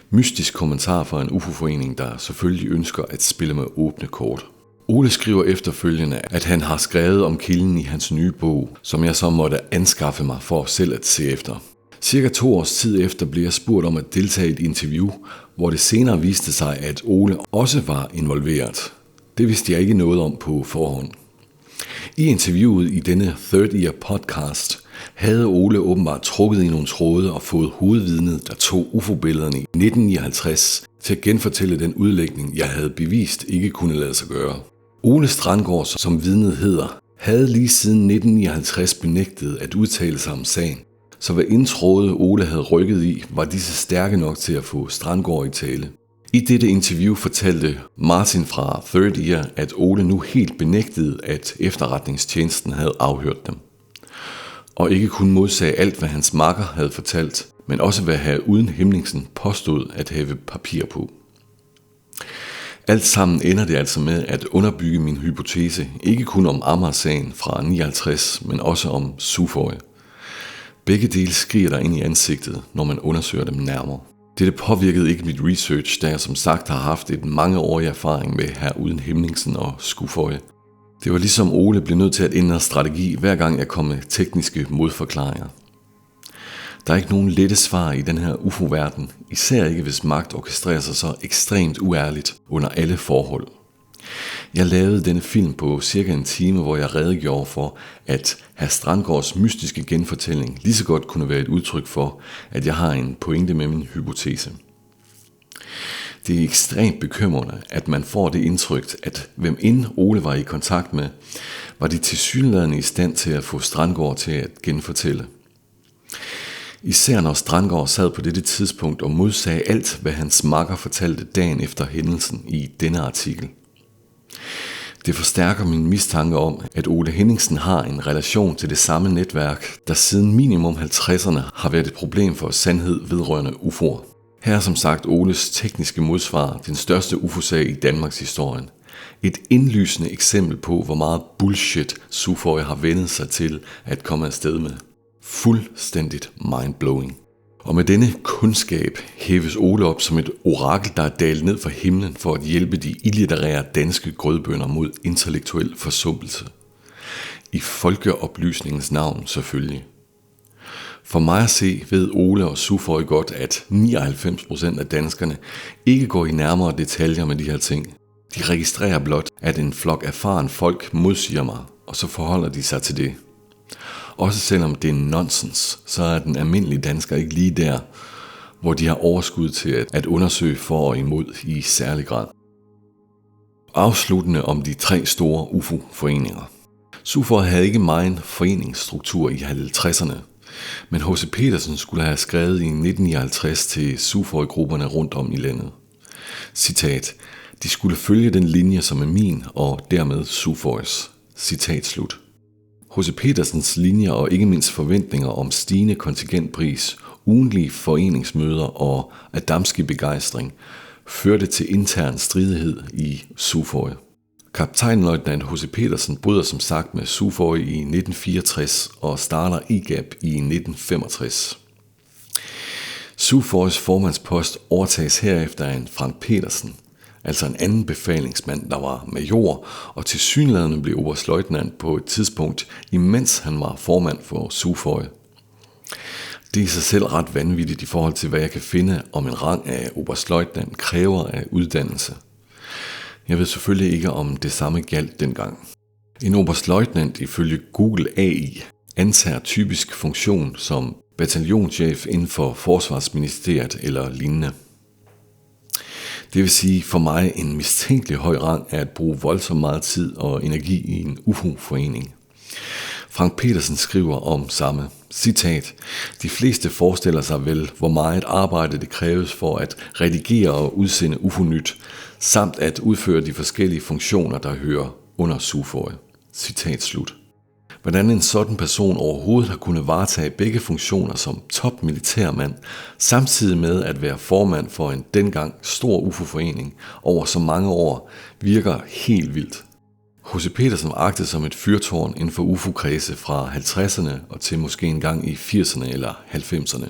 Mystisk kommentar fra en UFO-forening, der selvfølgelig ønsker at spille med åbne kort. Ole skriver efterfølgende, at han har skrevet om kilden i hans nye bog, som jeg så måtte anskaffe mig for selv at se efter. Cirka 2 års tid efter blev jeg spurgt om at deltage i et interview, hvor det senere viste sig, at Ole også var involveret. Det vidste jeg ikke noget om på forhånd. I interviewet i denne Third Year podcast havde Ole åbenbart trukket i nogle tråde og fået hovedvidnet, der tog UFO-billederne i 1959 til at genfortælle den udlægning, jeg havde bevist ikke kunne lade sig gøre. Ole Strandgaard, som vidnet hedder, havde lige siden 1959 benægtet at udtale sig om sagen. Så hvad indtråde Ole havde rykket i, var disse stærke nok til at få Strandgaard i tale. I dette interview fortalte Martin fra Third Year, at Ole nu helt benægtede, at efterretningstjenesten havde afhørt dem. Og ikke kun modsagde alt, hvad hans makker havde fortalt, men også hvad hr. Uden Hemmingsen påstod at have papir på. Alt sammen ender det altså med at underbygge min hypotese, ikke kun om Amager-sagen fra 59, men også om Sufoy. Begge dele skriger der ind i ansigtet, når man undersøger dem nærmere. Dette påvirkede ikke mit research, da jeg som sagt har haft et mangeårig erfaring med hr. Uden Hemmingsen og Sufoy. Det var ligesom Ole blev nødt til at ændre strategi, hver gang jeg kom med tekniske modforklaringer. Der er ikke nogen lette svar i den her UFO-verden, især ikke hvis magt orkestrerer sig så ekstremt uærligt under alle forhold. Jeg lavede denne film på cirka en time, hvor jeg redegjorde for, at hr. Strandgaards mystiske genfortælling lige så godt kunne være et udtryk for, at jeg har en pointe med min hypotese. Det er ekstremt bekymrende, at man får det indtryk, at hvem end Ole var i kontakt med, var de tilsyneladende i stand til at få Strandgaard til at genfortælle. Især når Strandgaard sad på dette tidspunkt og modsagde alt, hvad hans makker fortalte dagen efter hændelsen i denne artikel. Det forstærker min mistanke om, at Ole Henningsen har en relation til det samme netværk, der siden minimum 50'erne har været et problem for sandhed vedrørende UFO'er. Her er som sagt Oles tekniske modsvar, den største UFO-sag i Danmarks historie. Et indlysende eksempel på, hvor meget bullshit Sufoy har vendet sig til at komme afsted med. Fuldstændigt mindblowing. Og med denne kundskab hæves Ole op som et orakel, der er dalet ned fra himlen for at hjælpe de illitterære danske grødbønder mod intellektuel forsumpelse. I folkeoplysningens navn selvfølgelig. For mig at se ved Ole og Sufoy godt, at 99% af danskerne ikke går i nærmere detaljer med de her ting. De registrerer blot, at en flok erfaren folk modsiger mig, og så forholder de sig til det. Også selvom det er nonsens, så er den almindelige dansker ikke lige der, hvor de har overskud til at undersøge for og imod i særlig grad. Afsluttende om de 3 store UFO-foreninger. Sufoy havde ikke meget foreningsstruktur i 50'erne, men H.C. Petersen skulle have skrevet i 1959 til Sufoy-grupperne rundt om i landet. Citat: "De skulle følge den linje, som er min, og dermed Sufoys." Citat slut. H.C. Petersens linjer og ikke mindst forventninger om stigende kontingentpris, ugentlige foreningsmøder og adamski begejstring førte til intern stridighed i Sufoy. Kaptajnløjtnant H.C. Petersen bryder som sagt med Sufoy i 1964 og starter IGAP i 1965. Sufoys formandspost overtages herefter af en Frank Petersen, altså en anden befalingsmand, der var major og tilsyneladende blev oberstløjtnant på et tidspunkt, imens han var formand for Sufoy. Det er i sig selv ret vanvittigt i forhold til, hvad jeg kan finde om en rang af oberstløjtnant kræver af uddannelse. Jeg ved selvfølgelig ikke, om det samme galt dengang. En oberstløjtnant ifølge Google AI antager typisk funktion som bataljonschef inden for Forsvarsministeriet eller lignende. Det vil sige for mig en mistænkelig høj rang af at bruge voldsomt meget tid og energi i en UFO-forening. Frank Petersen skriver om samme. Citat: "De fleste forestiller sig vel, hvor meget arbejde det kræves for at redigere og udsende UFO-nyt, samt at udføre de forskellige funktioner, der hører under Sufoy." Citat slut. Hvordan en sådan person overhovedet har kunnet varetage begge funktioner som topmilitærmand, samtidig med at være formand for en dengang stor UFO-forening over så mange år, virker helt vildt. H.C. Petersen agtede som et fyrtårn inden for UFO-kredse fra 50'erne og til måske engang i 80'erne eller 90'erne.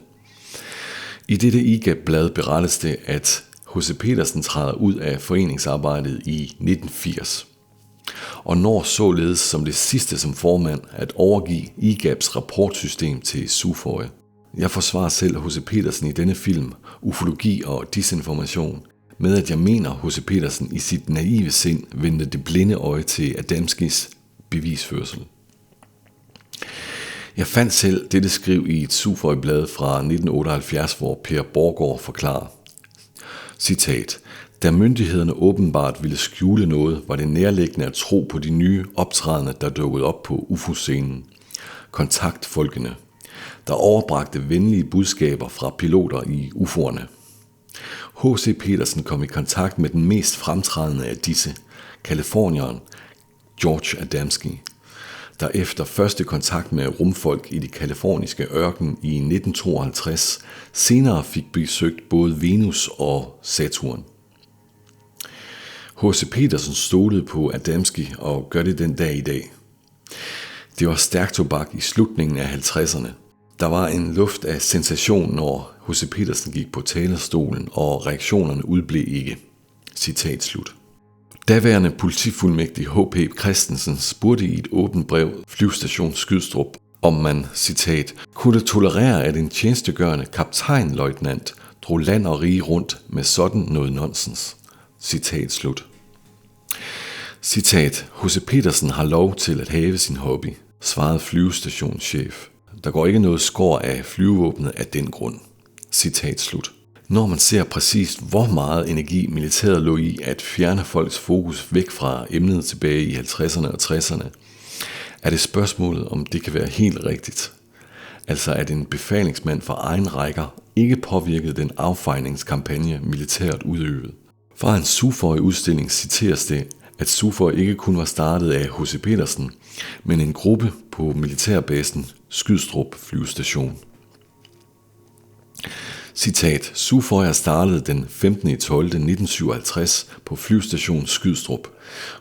I dette IGAP-blad berettes det, at H.C. Petersen træder ud af foreningsarbejdet i 1980. Og når således som det sidste som formand at overgive IGAPs rapportsystem til Sufoy. Jeg forsvarer selv H.C. Petersen i denne film, Ufologi og disinformation, med at jeg mener H.C. Petersen i sit naive sind vendte det blinde øje til Adamskis bevisførsel. Jeg fandt selv dette skriv i et Sufoy-blad fra 1978, hvor Per Borgård forklarer. Citat: "Da myndighederne åbenbart ville skjule noget, var det nærliggende at tro på de nye optrædende, der dukkede op på UFO-scenen. Kontaktfolkene, der overbragte venlige budskaber fra piloter i UFO'erne. H.C. Petersen kom i kontakt med den mest fremtrædende af disse, californieren George Adamski, der efter første kontakt med rumfolk i de kaliforniske ørken i 1952 senere fik besøgt både Venus og Saturn. H.C. Petersen stolede på Adamski og gør det den dag i dag. Det var stærk tobak i slutningen af 50'erne. Der var en luft af sensation, når H.C. Petersen gik på talerstolen, og reaktionerne udblev ikke." Citat slut. Daværende politifuldmægtig H.P. Christensen spurgte i et åbent brev flyvestation Skydstrup, om man, citat, "kunne tolerere, at en tjenestegørende kaptajnløjtnant drog land og rige rundt med sådan noget nonsens." Citat slut. Citat: "H.C. Petersen har lov til at have sin hobby", svarede flyvestationschef. "Der går ikke noget skår af flyvevåbnet af den grund." Citat slut. Når man ser præcist, hvor meget energi militæret lå i at fjerne folks fokus væk fra emnet tilbage i 50'erne og 60'erne, er det spørgsmålet, om det kan være helt rigtigt. Altså at en befalingsmand fra egen rækker ikke påvirkede den affejningskampagne, militæret udøvede. Fra en Sufoy-udstilling citeres det, at SUFOY ikke kun var startet af H.C. Petersen, men en gruppe på militærbasen Skrydstrup flyvestation. Citat: SUFOY er startet den 15.12.1957 på flyvestation Skrydstrup.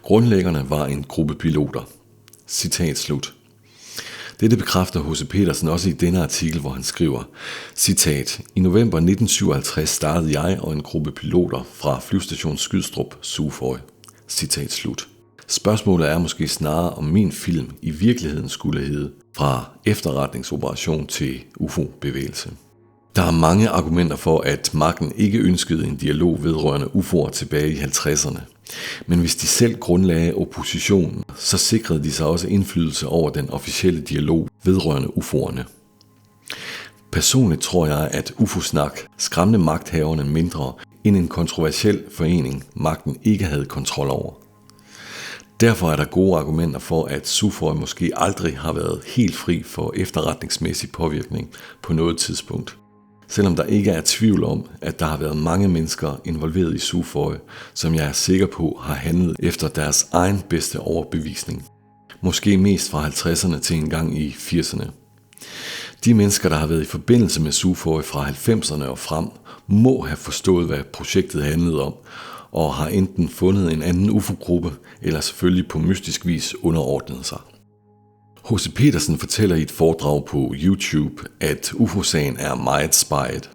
Grundlæggerne var en gruppe piloter. Citat slut. Dette bekræfter H.C. Petersen også i denne artikel, hvor han skriver, citat: I november 1957 startede jeg og en gruppe piloter fra flyvestation Skrydstrup, SUFOY. Citat slut. Spørgsmålet er måske snarere, om min film i virkeligheden skulle hedde Fra efterretningsoperation til UFO-bevægelse. Der er mange argumenter for, at magten ikke ønskede en dialog vedrørende UFO'er tilbage i 50'erne. Men hvis de selv grundlagde oppositionen, så sikrede de sig også indflydelse over den officielle dialog vedrørende UFO'erne. Personligt tror jeg, at UFO-snak skræmte magthaverne mindre end en kontroversiel forening, magten ikke havde kontrol over. Derfor er der gode argumenter for, at SUFOY måske aldrig har været helt fri for efterretningsmæssig påvirkning på noget tidspunkt. Selvom der ikke er tvivl om, at der har været mange mennesker involveret i SUFOY, som jeg er sikker på har handlet efter deres egen bedste overbevisning. Måske mest fra 50'erne til en gang i 80'erne. De mennesker, der har været i forbindelse med SUFOY fra 90'erne og frem, må have forstået, hvad projektet handlede om, og har enten fundet en anden UFO-gruppe, eller selvfølgelig på mystisk vis underordnet sig. H.C. Petersen fortæller i et foredrag på YouTube, at UFO-sagen er meget spejet.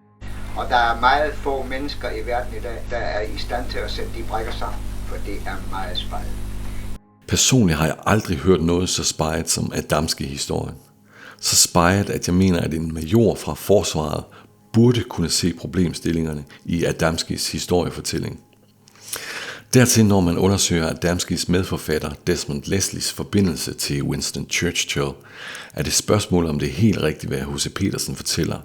Og der er meget få mennesker i verden i dag, der er i stand til at sætte de brækker sammen, for det er meget spejet. Personligt har jeg aldrig hørt noget så spejet som Adamski-historien. Så spejet, at jeg mener, at en major fra forsvaret burde kunne se problemstillingerne i Adamskis historiefortælling. Dertil, når man undersøger Adamskis medforfatter Desmond Leslies forbindelse til Winston Churchill, er det spørgsmål, om det er helt rigtigt, hvad H.C. Petersen fortæller.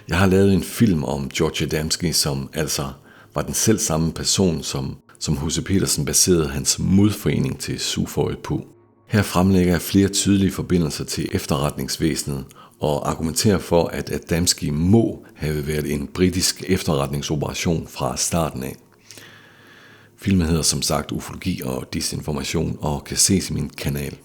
Jeg har lavet en film om George Adamski, som altså var den selv samme person, som H.C. Petersen baserede hans modforening til SUFOY på. Her fremlægger jeg flere tydelige forbindelser til efterretningsvæsenet og argumenterer for, at Adamski må have været en britisk efterretningsoperation fra starten af. Filmen hedder som sagt Ufologi og Disinformation og kan ses i min kanal.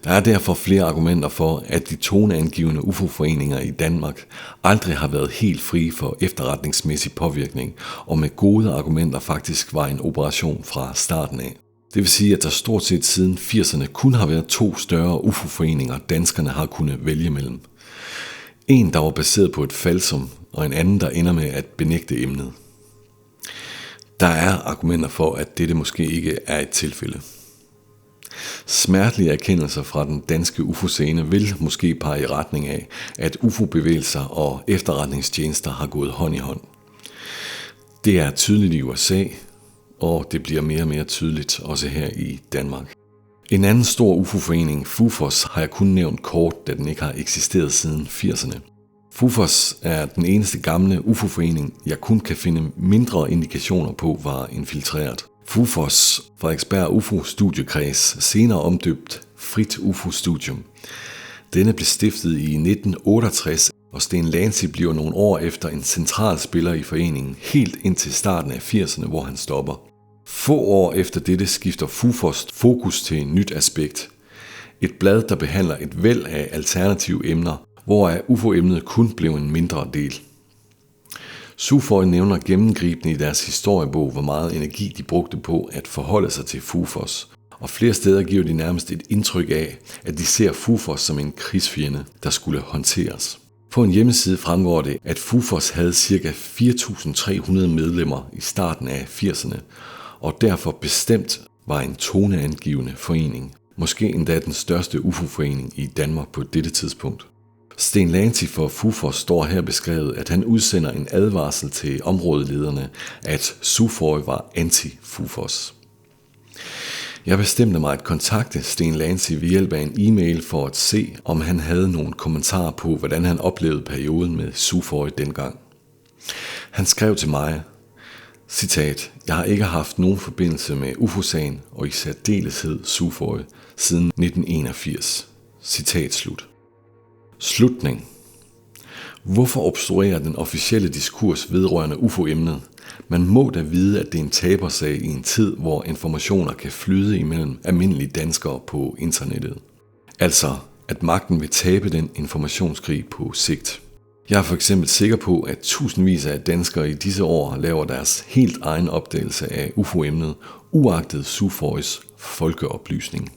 Der er derfor flere argumenter for, at de toneangivende UFO-foreninger i Danmark aldrig har været helt frie for efterretningsmæssig påvirkning, og med gode argumenter faktisk var en operation fra starten af. Det vil sige, at der stort set siden 80'erne kun har været 2 større UFO-foreninger, danskerne har kunnet vælge mellem. En, der var baseret på et falsum, og en anden, der ender med at benægte emnet. Der er argumenter for, at dette måske ikke er et tilfælde. Smertelige erkendelser fra den danske UFO-scene vil måske pege i retning af, at UFO-bevægelser og efterretningstjenester har gået hånd i hånd. Det er tydeligt i USA, og det bliver mere og mere tydeligt også her i Danmark. En anden stor UFO-forening, FUFOS, har jeg kun nævnt kort, da den ikke har eksisteret siden 80'erne. FUFOS er den eneste gamle UFO-forening, jeg kun kan finde mindre indikationer på, var infiltreret. FUFOS, Frederiksberg UFO-studiekreds, senere omdøbt Frit UFO-studium. Denne blev stiftet i 1968, og Sten Lancy bliver nogle år efter en central spiller i foreningen, helt indtil starten af 80'erne, hvor han stopper. Få år efter dette skifter FUFOS fokus til et nyt aspekt. Et blad, der behandler et væld af alternative emner, hvoraf UFO-emnet kun blev en mindre del. SUFOY nævner gennemgribende i deres historiebog, hvor meget energi de brugte på at forholde sig til FUFOS, og flere steder giver de nærmest et indtryk af, at de ser FUFOS som en krigsfjende, der skulle håndteres. På en hjemmeside fremgår det, at FUFOS havde ca. 4.300 medlemmer i starten af 80'erne, og derfor bestemt var en toneangivende forening, måske endda den største UFO-forening i Danmark på dette tidspunkt. Sten Lancy for FUFOS står her beskrevet, at han udsender en advarsel til områdelederne, at SUFOY var anti-FUFOS. Jeg bestemte mig at kontakte Sten Lancy ved hjælp af en e-mail for at se, om han havde nogle kommentarer på, hvordan han oplevede perioden med SUFOY dengang. Han skrev til mig, citat, jeg har ikke haft nogen forbindelse med UFO-sagen og i særdeleshed SUFOY siden 1981. Citat slut. Slutning. Hvorfor obstruerer den officielle diskurs vedrørende UFO-emnet? Man må da vide, at det er en tabersag i en tid, hvor informationer kan flyde imellem almindelige danskere på internettet. Altså, at magten vil tabe den informationskrig på sigt. Jeg er for eksempel sikker på, at tusindvis af danskere i disse år laver deres helt egen opdagelse af UFO-emnet, uagtet SUFOIs folkeoplysning.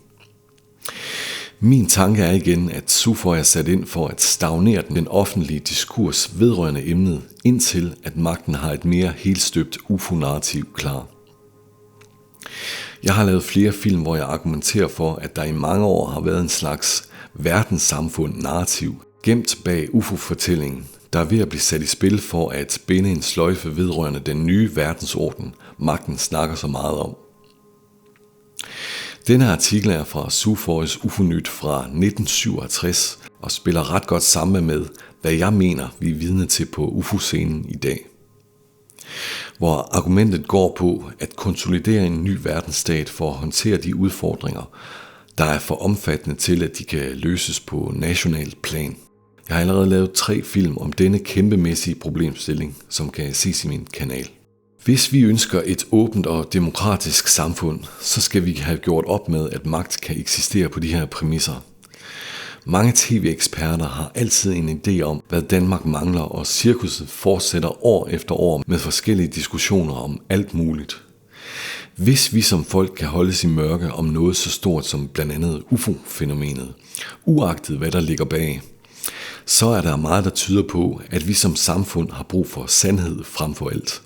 Min tanke er igen, at SUFOI er sat ind for at stagnere den offentlige diskurs vedrørende emnet, indtil at magten har et mere helstøbt UFO-narrativ klar. Jeg har lavet flere film, hvor jeg argumenterer for, at der i mange år har været en slags verdenssamfund-narrativ, gemt bag UFO-fortællingen, der er ved at blive sat i spil for at binde en sløjfe vedrørende den nye verdensorden, magten snakker så meget om. Denne artikel er fra SUFOIs UFO-nyt fra 1967 og spiller ret godt sammen med, hvad jeg mener, vi er vidne til på UFO-scenen i dag. Hvor argumentet går på at konsolidere en ny verdensstat for at håndtere de udfordringer, der er for omfattende til, at de kan løses på nationalt plan. Jeg har allerede lavet 3 film om denne kæmpemæssige problemstilling, som kan ses i min kanal. Hvis vi ønsker et åbent og demokratisk samfund, så skal vi have gjort op med, at magt kan eksistere på de her præmisser. Mange tv-eksperter har altid en idé om, hvad Danmark mangler, og cirkuset fortsætter år efter år med forskellige diskussioner om alt muligt. Hvis vi som folk kan holdes i mørke om noget så stort som blandt andet UFO-fænomenet, uagtet hvad der ligger bag, så er der meget, der tyder på, at vi som samfund har brug for sandhed frem for alt.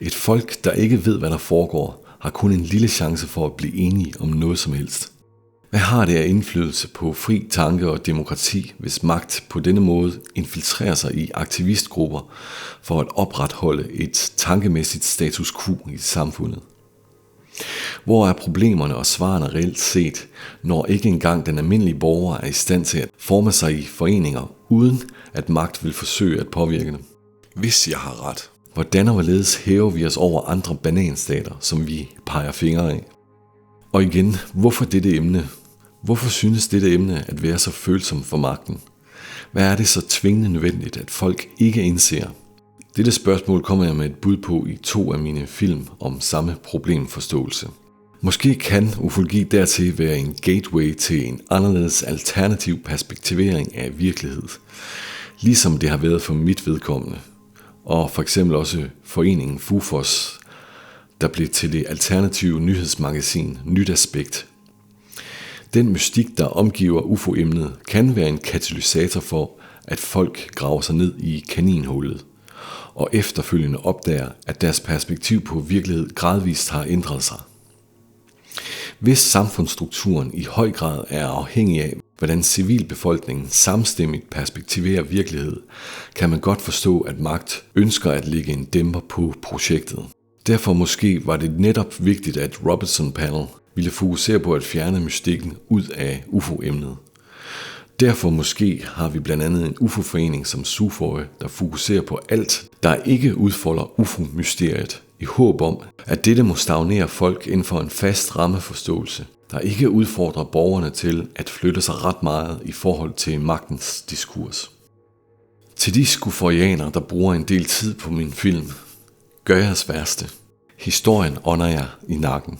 Et folk, der ikke ved, hvad der foregår, har kun en lille chance for at blive enige om noget som helst. Hvad har det af indflydelse på fri tanke og demokrati, hvis magt på denne måde infiltrerer sig i aktivistgrupper for at opretholde et tankemæssigt status quo i samfundet? Hvor er problemerne og svarene reelt set, når ikke engang den almindelige borger er i stand til at forme sig i foreninger, uden at magt vil forsøge at påvirke dem? Hvis jeg har ret, hvordan og hvorledes hæver vi os over andre bananstater, som vi peger fingre af? Og igen, hvorfor dette emne? Hvorfor synes dette emne at være så følsomt for magten? Hvad er det så tvingende nødvendigt, at folk ikke indser? Dette spørgsmål kommer jeg med et bud på i 2 af mine film om samme problemforståelse. Måske kan ufologi dertil være en gateway til en anderledes alternativ perspektivering af virkelighed, ligesom det har været for mit vedkommende, og for eksempel også foreningen FUFOS, der blev til det alternative nyhedsmagasin Nyt Aspekt. Den mystik, der omgiver UFO-emnet, kan være en katalysator for, at folk graver sig ned i kaninhullet, og efterfølgende opdager, at deres perspektiv på virkelighed gradvist har ændret sig. Hvis samfundsstrukturen i høj grad er afhængig af, hvordan civilbefolkningen samstemmigt perspektiverer virkelighed, kan man godt forstå, at magt ønsker at lægge en dæmper på projektet. Derfor måske var det netop vigtigt, at Robertson Panel ville fokusere på at fjerne mystikken ud af UFO-emnet. Derfor måske har vi blandt andet en UFO-forening som SUFOI, der fokuserer på alt, der ikke udfolder UFO-mysteriet, i håb om, at dette må stagnere folk inden for en fast rammeforståelse, der ikke udfordrer borgerne til at flytte sig ret meget i forhold til magtens diskurs. Til de skuforianere, der bruger en del tid på min film, gør jeres værste. Historien ånder jer i nakken.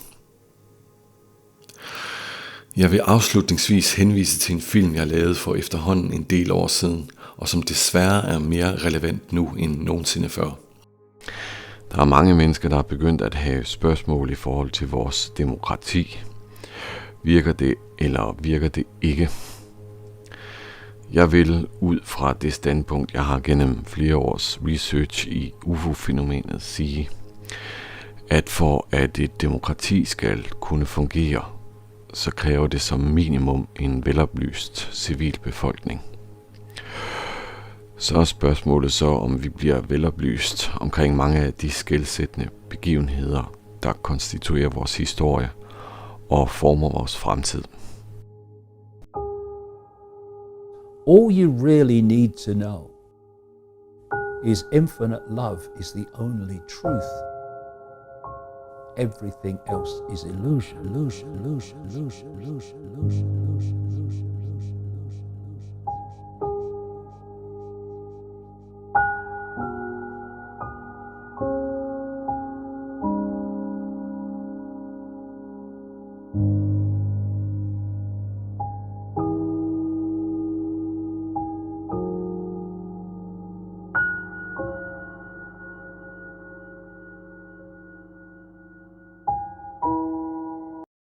Jeg vil afslutningsvis henvise til en film, jeg lavede for efterhånden en del år siden, og som desværre er mere relevant nu end nogensinde før. Der er mange mennesker, der er begyndt at have spørgsmål i forhold til vores demokrati. Virker det, eller virker det ikke? Jeg vil ud fra det standpunkt, jeg har gennem flere års research i UFO-fænomenet sige, at for at et demokrati skal kunne fungere, så kræver det som minimum en veloplyst civilbefolkning. Så er spørgsmålet så, om vi bliver veloplyst omkring mange af de skelsættende begivenheder, der konstituerer vores historie og former vores fremtid. All you really need to know is infinite love is the only truth. Everything else is illusion, illusion, illusion, illusion, illusion, illusion.